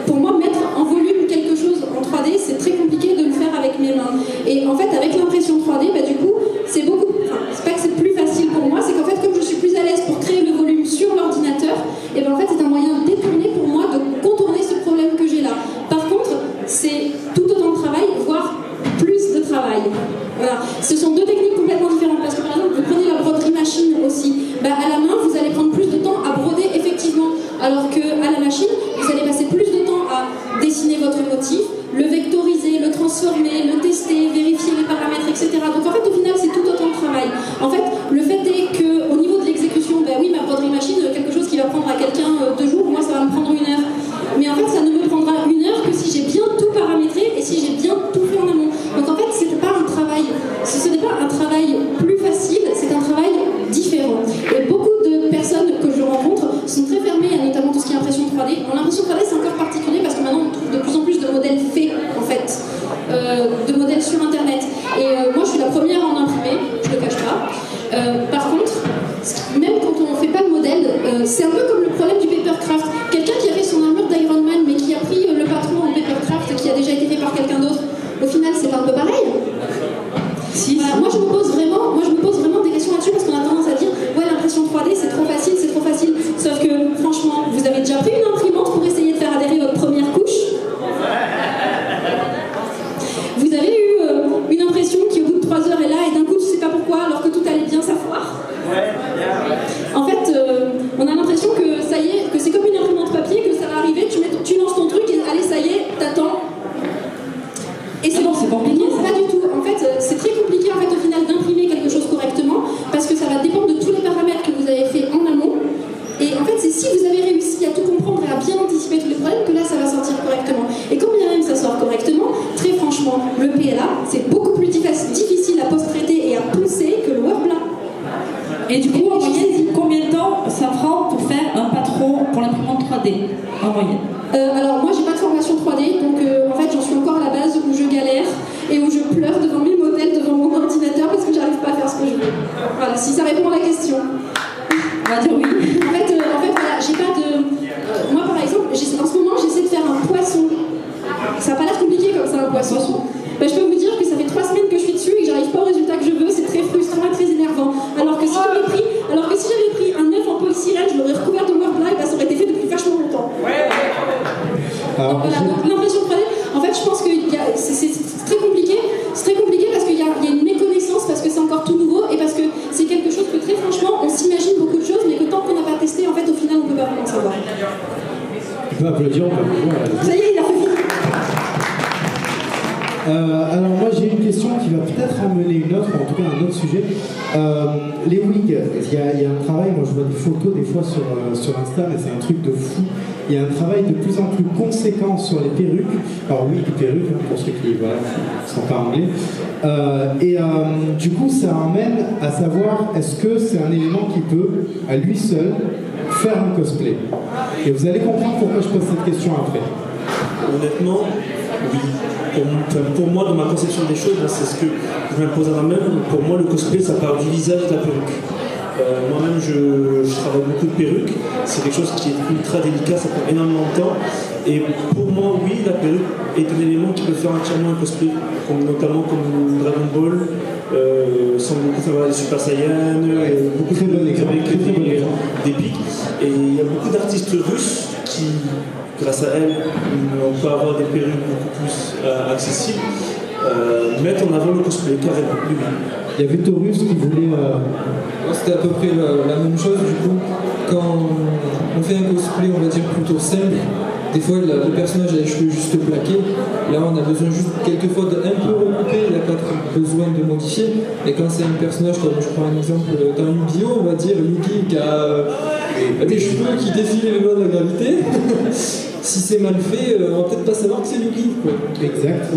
Pour moi, mettre en volume quelque chose en 3D, c'est très compliqué de le faire avec mes mains. Et en fait, avec l'impression 3D, bah, du coup, c'est beaucoup. Enfin, c'est pas que c'est plus facile pour moi, c'est qu'en fait, comme je suis plus à l'aise pour créer le volume sur l'ordinateur, et ben en fait, c'est un moyen détourné pour moi de contourner ce problème que j'ai là. Par contre, c'est tout autant de travail, voire plus de travail. Voilà. Ce sont deux techniques complètement différentes parce que par exemple, vous prenez la broderie machine aussi. Bah, à la main, vous allez prendre plus de temps à broder effectivement, alors qu'à la machine, vous allez passer plus de temps à dessiner votre motif, le vectoriser, le transformer, le tester, vérifier les paramètres, etc. Donc en fait, au final, c'est tout autant de travail. En fait, le fait est qu'au niveau de l'exécution, bah oui, ma broderie machine, quelque chose qui va prendre à quelqu'un 2 jours, moi, ça va me prendre 1 heure. Mais en fait, ça ne me prendra 1 heure que si j'ai bien tout paramétré et si j'ai bien tout fait en amont. Donc en fait, ce n'est pas un travail plus facile, c'est un travail différent. Et beaucoup de personnes que je rencontre sont très fermées à notamment tout ce qui est impression 3D. En impression 3D, c'est encore particulier parce que maintenant, on trouve de plus en plus de modèles faits, en fait, de modèles sur Internet. Et moi, je suis la première à en imprimer, je ne le cache pas. Par contre, même quand on ne fait pas de modèle, c'est un peu comme le problème du papercraft. Quelqu'un qui a fait son armure d'Iron Man, mais qui a pris le patron en papercraft qui a déjà été fait par quelqu'un d'autre, au final, c'est pas un peu pareil. Si, voilà, moi je me pose vraiment des questions là-dessus parce qu'on a tendance à dire ouais, l'impression 3D c'est trop facile, sauf que franchement, vous avez déjà pris une imprimante pour essayer de faire adhérer votre première couche. Vous avez eu une impression qui au bout de 3 heures est là et d'un coup tu sais pas pourquoi alors que tout allait bien, ça foire. En fait, on a l'impression que ça y est, que c'est comme une imprimante papier, que ça va arriver, tu lances ton truc et allez, ça y est, t'attends. Et c'est bon, c'est compliqué, pas du tout. En fait, c'est très compliqué en fait au final d'imprimer quelque chose correctement parce que ça va dépendre de tous les paramètres que vous avez fait en amont. Et en fait, c'est si vous avez réussi à tout comprendre et à bien anticiper tous les problèmes que là, ça va sortir correctement. Et quand bien même ça sort correctement, très franchement, le PLA, c'est beaucoup plus difficile à post-traiter et à poncer que le Warbla. Et du coup, en moyenne, combien de temps ça prend pour faire un patron pour l'imprimante 3D en moyenne? Alors moi j'ai pas de formation 3D, donc en fait j'en suis encore à la base où je galère et où je pleure devant mes modèles, devant mon ordinateur parce que j'arrive pas à faire ce que je veux. Voilà, si ça répond à la question. On va dire oui. En fait voilà, j'ai pas de... moi par exemple, en ce moment j'essaie de faire un poisson. Ça a pas l'air compliqué comme ça un poisson. Bah, je peux vous dire que ça fait 3 semaines que je suis dessus et que j'arrive pas au résultat que je veux, c'est très frustrant et très énervant. Alors que si j'avais pris un œuf en polystyrène, je l'aurais recouvert de Warbla et bah, ça aurait été fait depuis vachement longtemps. Alors, voilà, donc l'impression 3D, en fait je pense que c'est très compliqué. C'est très compliqué parce qu'il y a une méconnaissance, parce que c'est encore tout nouveau et parce que c'est quelque chose que très franchement on s'imagine beaucoup de choses mais que tant qu'on n'a pas testé, en fait au final on peut pas vraiment savoir. Tu peux applaudir, on peut applaudir. Ça y est, il a fait fini. Alors moi j'ai une question qui va peut-être amener une autre, en tout cas un autre sujet. Les wigs, il y a un travail, moi je vois des photos des fois sur Insta, mais c'est un truc de fou. Il y a un travail de plus en plus conséquent sur les perruques. Alors oui, les perruques, pour ceux qui ne sont pas anglais. Du coup ça emmène à savoir est-ce que c'est un élément qui peut, à lui seul, faire un cosplay. Et vous allez comprendre pourquoi je pose cette question après. Honnêtement, oui. Pour moi, dans ma conception des choses, c'est ce que je m'impose à moi-même. Pour moi, le cosplay, ça part du visage de la perruque. Moi-même, je travaille beaucoup de perruques. C'est quelque chose qui est ultra délicat, ça prend énormément de temps. Et pour moi, oui, la perruque est un élément qui peut faire entièrement un cosplay, notamment comme Dragon Ball, sans beaucoup savoir les Super Saiyan, beaucoup très bon exemple, avec des pics. Et il y a beaucoup d'artistes russes qui, grâce à elles, on peut avoir des perruques beaucoup plus accessibles, mettent en avant le cosplay carrément. Oui. Il y avait Taurus qui voulait. C'était à peu près la même chose du coup. Quand on fait un cosplay, on va dire plutôt simple, des fois le personnage a les cheveux juste plaqués. Là, on a besoin juste quelquefois d'un peu recouper, il n'y a pas besoin de modifier. Et quand c'est un personnage, comme je prends un exemple dans Yu-Gi-Oh, on va dire Yugi qui a des cheveux qui défilent les lois de la gravité. Si c'est mal fait, on va peut-être pas savoir que c'est Yugi. Exact.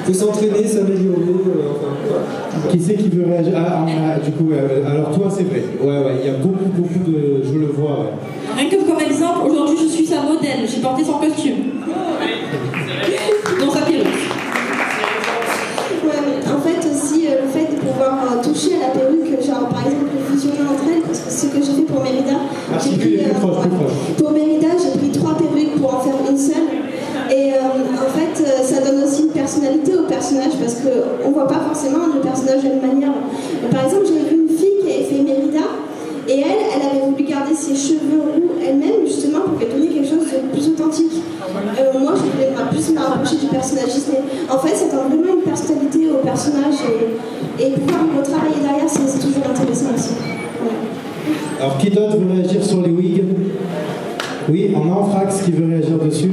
Faut s'entraîner, s'améliorer. Enfin, voilà. Qui c'est qui veut réagir? Du coup, alors toi, c'est vrai. Ouais, il y a beaucoup de. Je le vois. Ouais. Rien que comme exemple, aujourd'hui je suis sa modèle, j'ai porté son costume. Dans sa perruque. Ouais, mais en fait aussi, le fait de pouvoir toucher à la perruque, genre par exemple fusionner entre elles, parce que c'est ce que j'ai fait pour Mérida. Pour Mérida, j'ai pris 3 perruques pour en faire une seule. Et en fait, ça donne aussi une personnalité au personnage parce qu'on ne voit pas forcément le personnage de la même manière. Par exemple, j'ai vu une fille qui avait fait Mérida et elle avait voulu garder ses cheveux roux elle-même justement pour qu'elle donne quelque chose de plus authentique. Moi, je voulais plus me rapprocher du personnage Disney. En fait, ça donne vraiment une personnalité au personnage et pouvoir le travailler derrière, c'est toujours intéressant aussi. Voilà. Alors, qui d'autre veut réagir sur les wigs? Oui, on a Anthrax qui veut réagir dessus.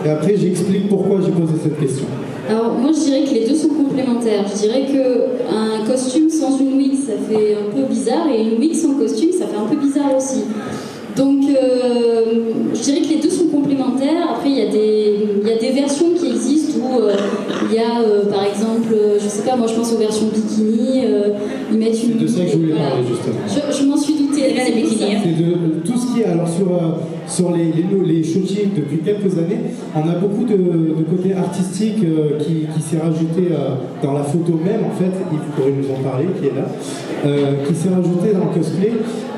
Et après, j'explique pourquoi j'ai posé cette question. Alors, moi, je dirais que les deux sont complémentaires. Je dirais qu'un costume sans une wig, ça fait un peu bizarre, et une wig sans costume, ça fait un peu bizarre aussi. Donc, je dirais que les deux sont complémentaires. Après, il y a des versions qui existent où il y a, par exemple, je sais pas, moi je pense aux versions bikini, ils mettent une... C'est de ça que je voulais parler, justement. Je m'en suis doutée. Les bikinis. C'est de tout ce qui est, alors sur les shootings depuis quelques années, on a beaucoup de côté artistique qui s'est rajouté dans la photo même, en fait, Yves pourrait nous en parler, qui est là, qui s'est rajouté dans le cosplay,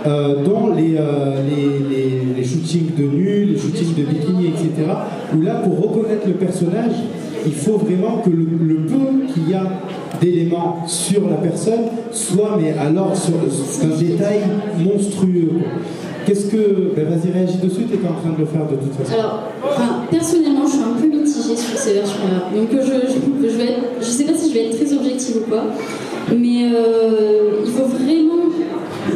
dans les shootings de nus, les shootings de bikini, etc. Où là, pour reconnaître le personnage, il faut vraiment que le peu qu'il y a d'éléments sur la personne soit, mais alors, c'est un détail monstrueux. Qu'est-ce que... Ben vas-y, réagis dessus, t'es pas en train de le faire de toute façon. Alors, personnellement, je suis un peu mitigée sur ces versions-là. Donc, je sais pas si je vais être très objective ou quoi, mais il faut vraiment...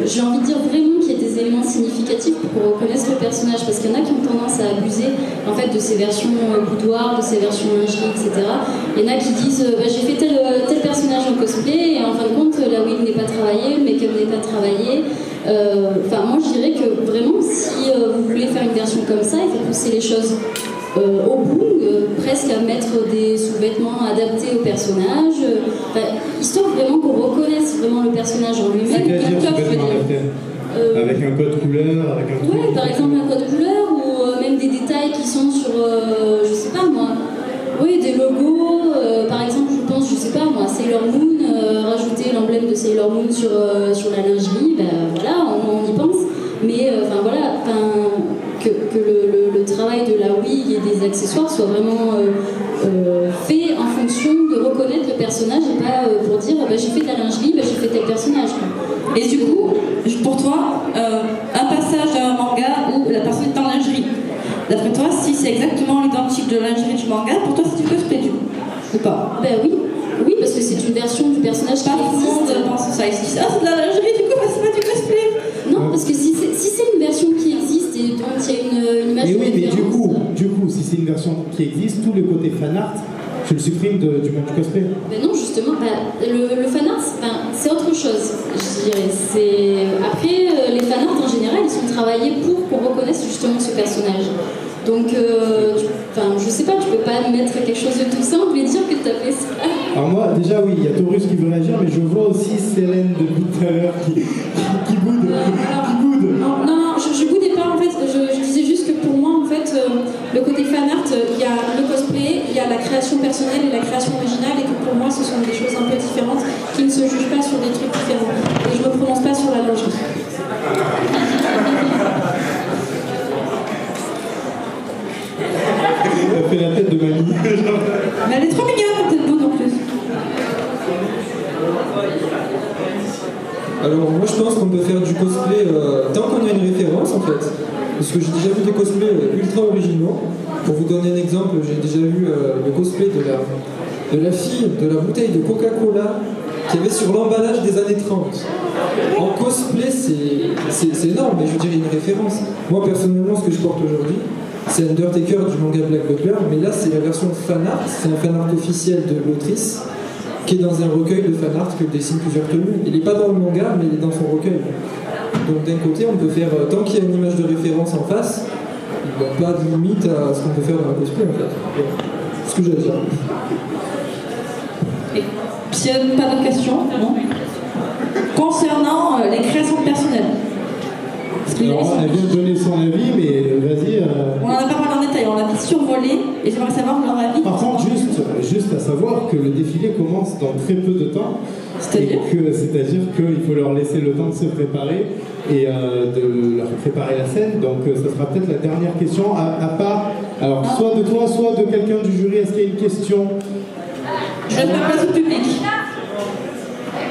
J'ai envie de dire vraiment qu'il y ait des éléments significatifs pour reconnaître le personnage, parce qu'il y en a qui ont tendance à abuser en fait de ces versions boudoir, de ces versions lingerie, etc. Il y en a qui disent j'ai fait tel personnage en cosplay et en fin de compte la wig n'est pas travaillée, le make-up n'est pas travaillé. Moi je dirais que vraiment si vous voulez faire une version comme ça, il faut pousser les choses au bout, presque à mettre des sous-vêtements adaptés au personnage, histoire vraiment qu'on reconnaisse vraiment le personnage en lui-même. Avec un code couleur, avec un... Ouais, par exemple un code couleur ou même des détails qui sont sur, je sais pas moi, oui, des logos, par exemple je pense, je sais pas moi, Sailor Moon, rajouter l'emblème de Sailor Moon sur la lingerie, voilà, on y pense, mais que le travail de la wig et des accessoires soit vraiment fait en fonction de reconnaître le personnage et pas pour dire j'ai fait de la lingerie, j'ai fait tel personnage. Et du coup, pour toi, un passage d'un manga où la personne est en lingerie, d'après toi, si c'est exactement l'identique de la lingerie du manga, pour toi c'est du cosplay du coup, ou pas? Oui, parce que c'est une version du personnage qui existe. Ça existe. Ah, c'est de la lingerie, du coup, c'est pas du cosplay. Non, parce que si c'est une version qui existe et dont il y a une image. Et oui, mais du coup, si c'est une version qui existe, tout le côté fanart, tu le supprimes du monde du cosplay. Non, justement, le fanart, c'est autre chose, je dirais. Après, les fanarts en général, ils sont travaillés pour qu'on reconnaisse justement ce personnage. Donc, je sais pas, tu peux pas mettre quelque chose de tout simple et dire que t'as fait ça. Alors moi, déjà oui, il y a Taurus qui veut réagir, mais je vois aussi Célène depuis tout à l'heure qui boude. Non, je boudais pas en fait, je disais juste que pour moi en fait, le côté fanart, il y a le cosplay, il y a la création personnelle et la création originale, et que pour moi ce sont des choses un peu différentes qui ne se jugent pas sur des trucs différents. Et je me prononce pas sur la lingerie. Elle fait la tête de mamie. Mais elle est trop mignonne, cette boule en plus. Alors moi je pense qu'on peut faire du cosplay tant qu'on a une référence en fait. Parce que j'ai déjà vu des cosplays ultra originaux. Pour vous donner un exemple, j'ai déjà vu le cosplay de la fille de la bouteille de Coca-Cola qu'il y avait sur l'emballage des années 30. En cosplay c'est énorme, mais je dirais une référence. Moi personnellement ce que je porte aujourd'hui, c'est Undertaker du manga Black Butler, mais là c'est la version fanart, c'est un fanart officiel de l'autrice qui est dans un recueil de fanart que dessine plusieurs tenues. Il n'est pas dans le manga, mais il est dans son recueil. Donc d'un côté, on peut faire, tant qu'il y a une image de référence en face, il n'y a pas de limite à ce qu'on peut faire dans un cosplay en fait. C'est ce que j'ai à dire. Et Pierre, pas d'autres questions? Non. Concernant les créations personnelles. Alors, elle vient de donner son avis, mais vas-y. On en a pas parlé en détail, on l'a vite survolé et j'aimerais savoir leur avis. Par contre, juste à savoir que le défilé commence dans très peu de temps. C'est-à-dire qu'il faut leur laisser le temps de se préparer et de leur préparer la scène. Donc, ça sera peut-être la dernière question. À part, alors, soit de toi, soit de quelqu'un du jury, est-ce qu'il y a une question? Je vais pas passer au public.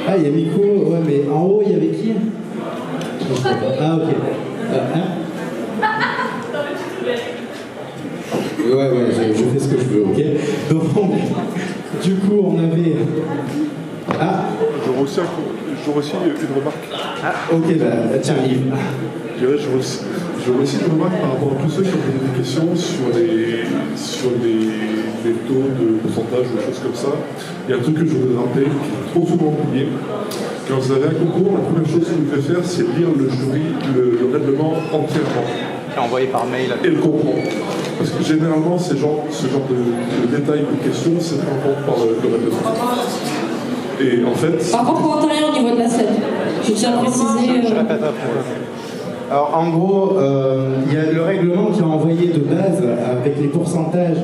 Ah, il y a Miko, ouais, mais en haut, il y avait qui? Ah, ok. Ouais, je fais ce que je veux, ok. Donc, du coup, on avait... Ah, j'aurais aussi une remarque. Ah, ok, bah, tiens, Yves. J'aurais aussi une remarque par rapport à tous ceux qui ont posé des questions sur les taux de pourcentage ou des choses comme ça. Il y a un truc que je voudrais rappeler, qui est trop souvent oublié. Quand vous avez un concours, la première chose que vous devez faire, c'est lire le jury, le règlement entièrement. Et envoyé par mail. Et le comprendre. Parce que généralement, ce genre de détails ou de questions, c'est pris en compte par le règlement. Et en fait... Par contre, on n'entend rien au niveau de la scène. J'ai déjà précisé... Je répète après. Alors en gros, il y a le règlement qui est envoyé de base avec les pourcentages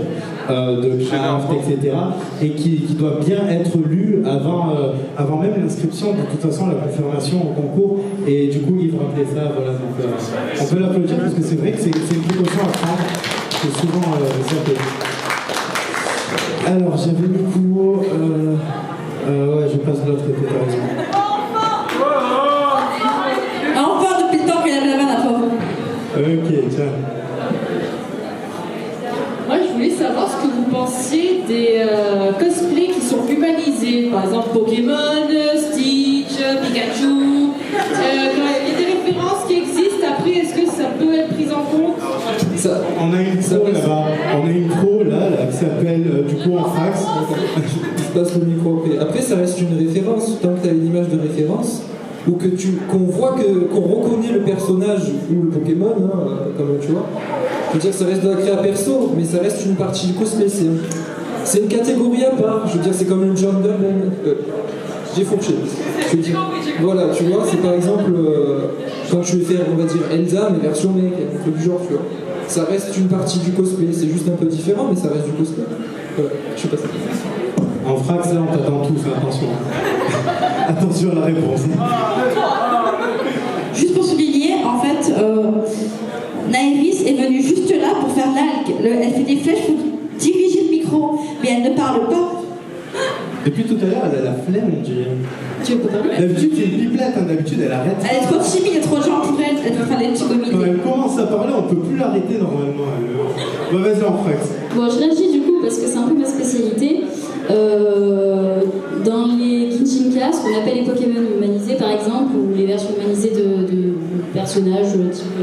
de craft, etc. et qui doit bien être lu avant même l'inscription, de toute façon la confirmation au concours. Et du coup, Yves rappelait ça, voilà. Donc, on peut l'applaudir parce que c'est vrai que c'est une précaution à prendre. C'est souvent zappé. Alors j'avais du coup... ouais, je passe de l'autre côté par exemple. Enfin, depuis le temps qu'il a la main à pauvre. Ok, tiens. Moi, je voulais savoir ce que vous pensiez des cosplays qui sont humanisés. Par exemple, Pokémon, Stitch, Pikachu. Il y a des références qui existent. Après, est-ce que ça peut être pris en compte? On a une pro là-bas. On a une pro là qui s'appelle du coup Anthrax. Je passe le micro. Après, ça reste une référence. Tant que tu as une image de référence, ou qu'on voit qu'on reconnaît le personnage ou le Pokémon, hein, comme tu vois. Je veux dire, ça reste de la créa perso, mais ça reste une partie du cosplay. C'est une catégorie à part. Je veux dire, c'est comme une gender. J'ai fourché. Je veux dire, voilà, tu vois, c'est par exemple quand tu veux faire, on va dire, Elsa, mais version mec, un peu du genre, tu vois. Ça reste une partie du cosplay. C'est juste un peu différent, mais ça reste du cosplay. Voilà, je sais pas ça. En frax, là, on t'attend tous, attention. Attention à la réponse. Juste pour souligner, en fait, Naïris est venue juste là pour faire l'algue. Elle fait des flèches pour diriger le micro, mais elle ne parle pas. Depuis tout à l'heure, elle a la flemme, on dirait. Tu veux pas parler? D'habitude, c'est une pipelette, hein. D'habitude, elle arrête. Elle est trop timide, il y a trop de gens pour elle. Elle doit faire des petits comités. Quand elle commence à parler, on peut plus l'arrêter normalement. Bon, vas-y, en frax. Bon, je réagis du coup parce que c'est un peu ma spécialité. Dans les Genshin, ce qu'on appelle les Pokémon humanisés par exemple, ou les versions humanisées de personnages type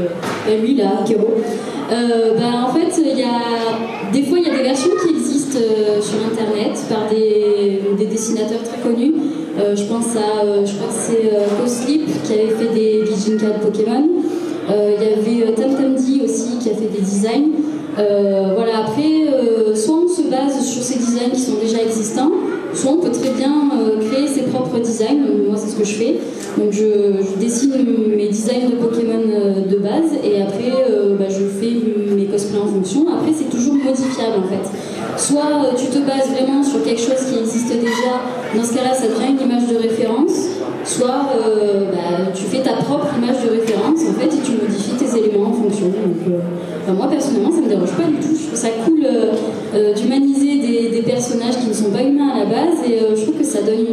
lui là, Kero, en fait, des fois il y a des versions qui existent sur internet par des dessinateurs très connus. Je pense à, je crois que c'est Coslip qui avait fait des Genshin Pokémon. Il y avait Tamtamdi aussi qui a fait des designs. Voilà, après, soit on se base sur ces designs qui sont déjà existants, soit on peut très bien créer ses propres designs. Moi, c'est ce que je fais. Donc, je dessine mes designs de Pokémon de base et après, je fais mes cosplays en fonction. Après, c'est toujours modifiable en fait. Soit tu te bases vraiment sur quelque chose qui existe déjà, dans ce cas-là, ça devient une image de référence. Soit tu fais ta propre image de référence en fait et tu modifies tes éléments en fonction. Donc, moi personnellement ça me dérange pas du tout. Je trouve ça cool d'humaniser des personnages qui ne sont pas humains à la base, et je trouve que ça donne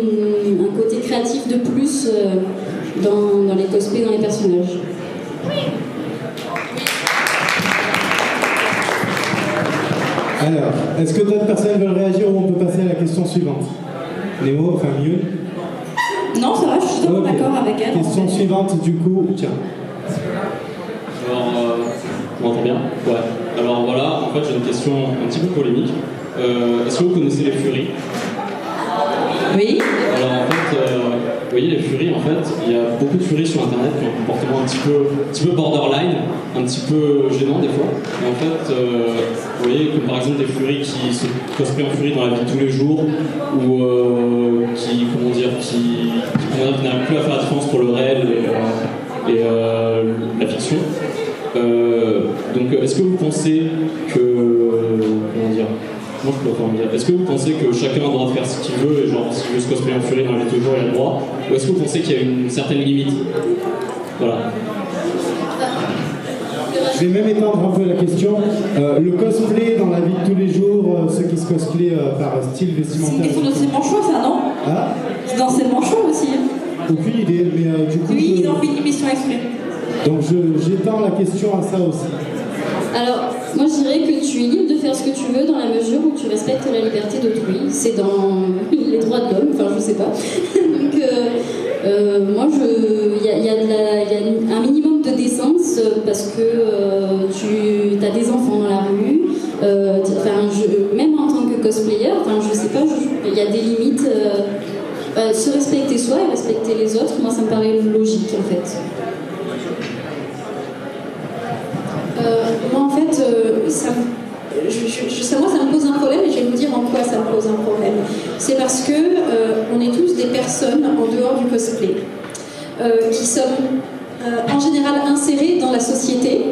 un côté créatif de plus dans les cosplays, dans les personnages. Alors, est-ce que d'autres personnes veulent réagir ou on peut passer à la question suivante? Néo, enfin mieux. Non, ça va, je suis totalement d'accord avec elle. Question suivante, du coup, tiens. Alors, on m'entend bien? Ouais. Alors voilà, en fait, j'ai une question un petit peu polémique. Est-ce que vous connaissez les Furies? Oui. Alors en fait, vous voyez, les Furies, en fait, il y a beaucoup de Furies sur Internet qui ont un comportement un petit peu borderline, un petit peu gênant des fois. Et en fait, vous voyez, comme par exemple des Furies qui se cosplayent en Furies dans la vie de tous les jours, ou qui n'arrivent plus à faire la différence pour le réel et la fiction. Donc, est-ce que vous pensez que... Comment dire? Comment je peux dire? Est-ce que vous pensez que chacun a le droit de faire ce qu'il veut, et genre, s'il veut se cosplayer en Furie dans la vie de tous les jours, il a le droit? Ou est-ce que vous pensez qu'il y a une certaine limite? Voilà. Je vais même étendre un peu la question. Le cosplay dans la vie de tous les jours, ceux qui se cosplayent par style vestimentaire. C'est une question de Manchot, ça, non? Ah, c'est dans C'est Manchot aussi. aucune idée, mais du coup. Oui, ils ont fait une émission exprès. Donc j'étends la question à ça aussi. Alors, moi je dirais que tu es libre de faire ce que tu veux dans la mesure où tu respectes la liberté d'autrui. C'est dans les droits de l'homme, enfin je sais pas. Donc, moi il y a un minimum de décence parce que tu as des enfants dans la rue. Même en tant que cosplayer, je sais pas, il y a des limites. Se respecter soi et respecter les autres, moi ça me paraît logique en fait. Moi en fait, moi ça me pose un problème et je vais vous dire en quoi ça me pose un problème. C'est parce que on est tous des personnes en dehors du cosplay qui sommes en général insérés dans la société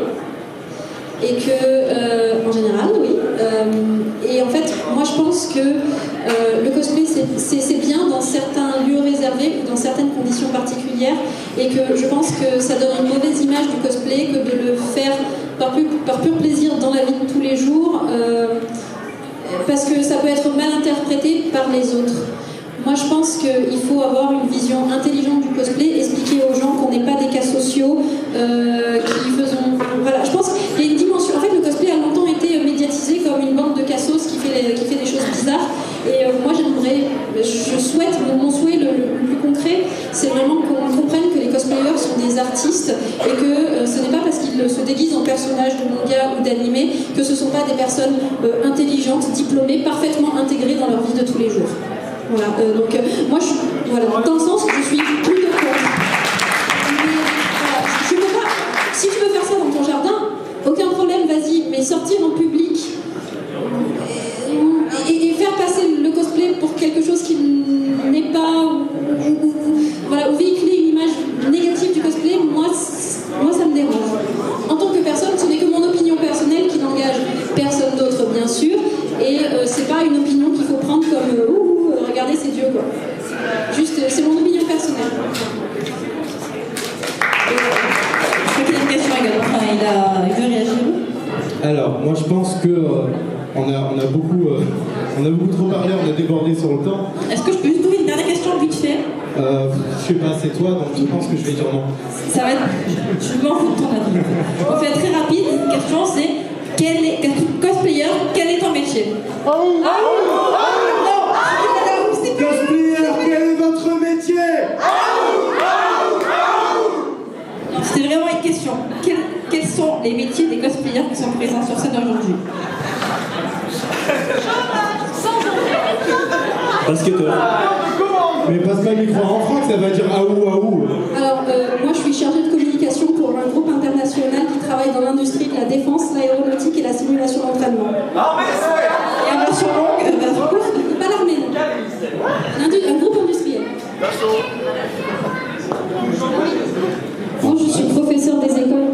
et que, en général, oui. Et en fait, moi je pense que le cosplay c'est bien dans certains lieux réservés, dans certaines conditions particulières, et que je pense que ça donne une mauvaise image du cosplay que de le faire par pur plaisir dans la vie de tous les jours, parce que ça peut être mal interprété par les autres. Moi je pense qu'il faut avoir une vision intelligente du cosplay, expliquer aux gens qu'on n'est pas des cas sociaux qui faisons... Voilà, je pense qu'il y a une dimension... En fait le cosplay a longtemps été médiatisé comme une bande de cassos qui fait des choses bizarres. Et moi je souhaite, mon souhait le plus concret, c'est vraiment qu'on comprenne que les cosplayers sont des artistes et que ce n'est pas parce qu'ils se déguisent en personnages de manga ou d'anime que ce ne sont pas des personnes intelligentes, diplômées, parfaitement intégrées dans leur vie de tous les jours. Voilà, donc moi dans le sens où je suis plutôt contre. Je peux pas, si tu veux faire ça dans ton jardin, aucun problème, vas-y, mais sortir en public et faire passer le cosplay pour quelque chose qui n'est pas, ou véhiculer une image négative du cosplay, moi ça me dérange. En tant que personne, ce n'est que mon opinion personnelle qui n'engage personne d'autre, bien sûr, et c'est pas une opinion qu'il faut prendre comme regardez ces dieux quoi. Juste, c'est mon opinion personnelle. Je crois qu'il y a une question également. Il veut réagir. Alors, moi je pense que on a beaucoup trop parlé, on a débordé sur le temps. Est-ce que je peux juste poser une dernière question vite fait? Je sais pas, c'est toi, donc je pense que je vais dire non. Ça va être... Je m'en fous de ton avis. On fait très rapide, une question c'est cosplayer, quel est ton métier? Non. Cosplayer, quel est votre métier? Non, c'était vraiment une question. Quels sont les métiers des cosplayers qui sont présents sur scène aujourd'hui? Basketteur. Mais passe pas le micro en franc, ça va dire aou aou. Alors, moi je suis chargée de communication pour un groupe international qui travaille dans l'industrie de la défense, l'aéronautique et la simulation d'entraînement. Et en version longue, pas l'armée, un groupe industriel. Moi je suis professeur des écoles.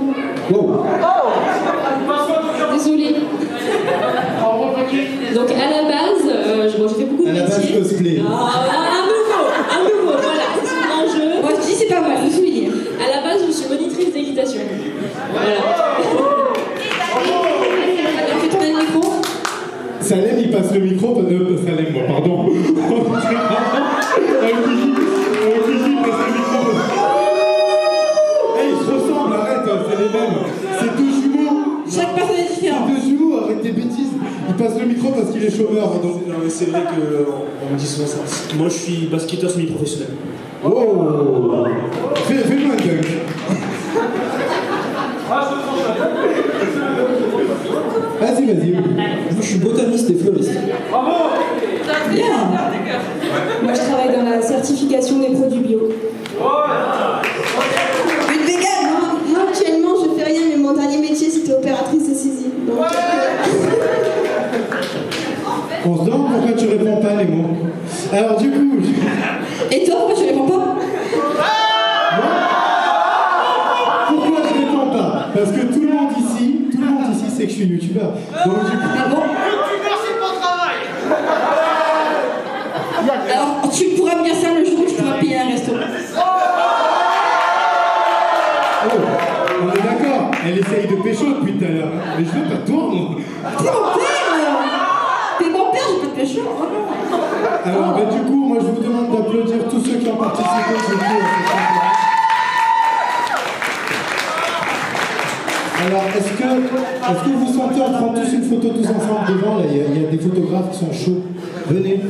Wow. Désolée. Donc à la base, j'ai fait beaucoup de métiers. À la base cosplay. Un nouveau, voilà, c'est son enjeu. Moi je dis c'est pas mal, je suis libre. À la base, je suis monitrice d'équitation. Voilà. Alors, tu te mets le micro. Salem, il passe le micro, Salem, moi, pardon. Kiki passe le micro. Hey, ils se ressemblent, arrête, c'est les mêmes. C'est deux jumeaux. Chaque personne est différente. C'est deux jumeaux, arrête tes bêtises. Il passe le micro parce qu'il est chômeur. Donc... Non, mais c'est vrai qu'on me dit souvent ça. Moi, je suis basketteur semi-professionnel. Oh, fais-moi un dunk. Vas-y. Moi, je suis botaniste et fleuriste. Bien. Moi, je travaille dans la certification des produits bio. Une végane. Moi, actuellement, je fais rien, mais mon dernier métier, c'était opératrice de saisie. Donc, On se demande pourquoi tu réponds pas les mots. Alors du coup... Et toi, pourquoi tu réponds pas? Pourquoi je réponds pas? Parce que tout le monde ici sait que je suis youtubeur. Donc du coup... Ah bon? C'est ton travail. Alors, tu pourras me dire ça le jour où tu pourras payer un resto. Oh, on est d'accord. Elle essaye de pécho depuis tout à l'heure. Mais je veux pas toi, moi. T'es mon père! T'es mon père, j'ai pas de pécho. Alors, bah, du coup, moi je vous demande d'applaudir tous ceux qui ont participé à cette vidéo. Alors, est-ce que vous sentez en prendre tous une photo tous ensemble devant là, il y a des photographes qui sont chauds. Venez.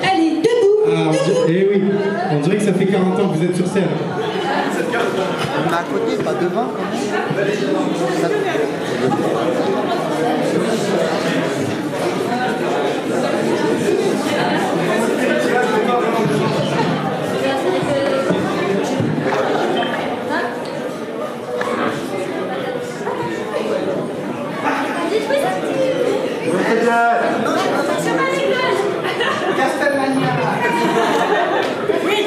Allez, debout. Eh oui, on dirait que ça fait 40 ans que vous êtes sur scène. On est à côté, pas devant quand Oui.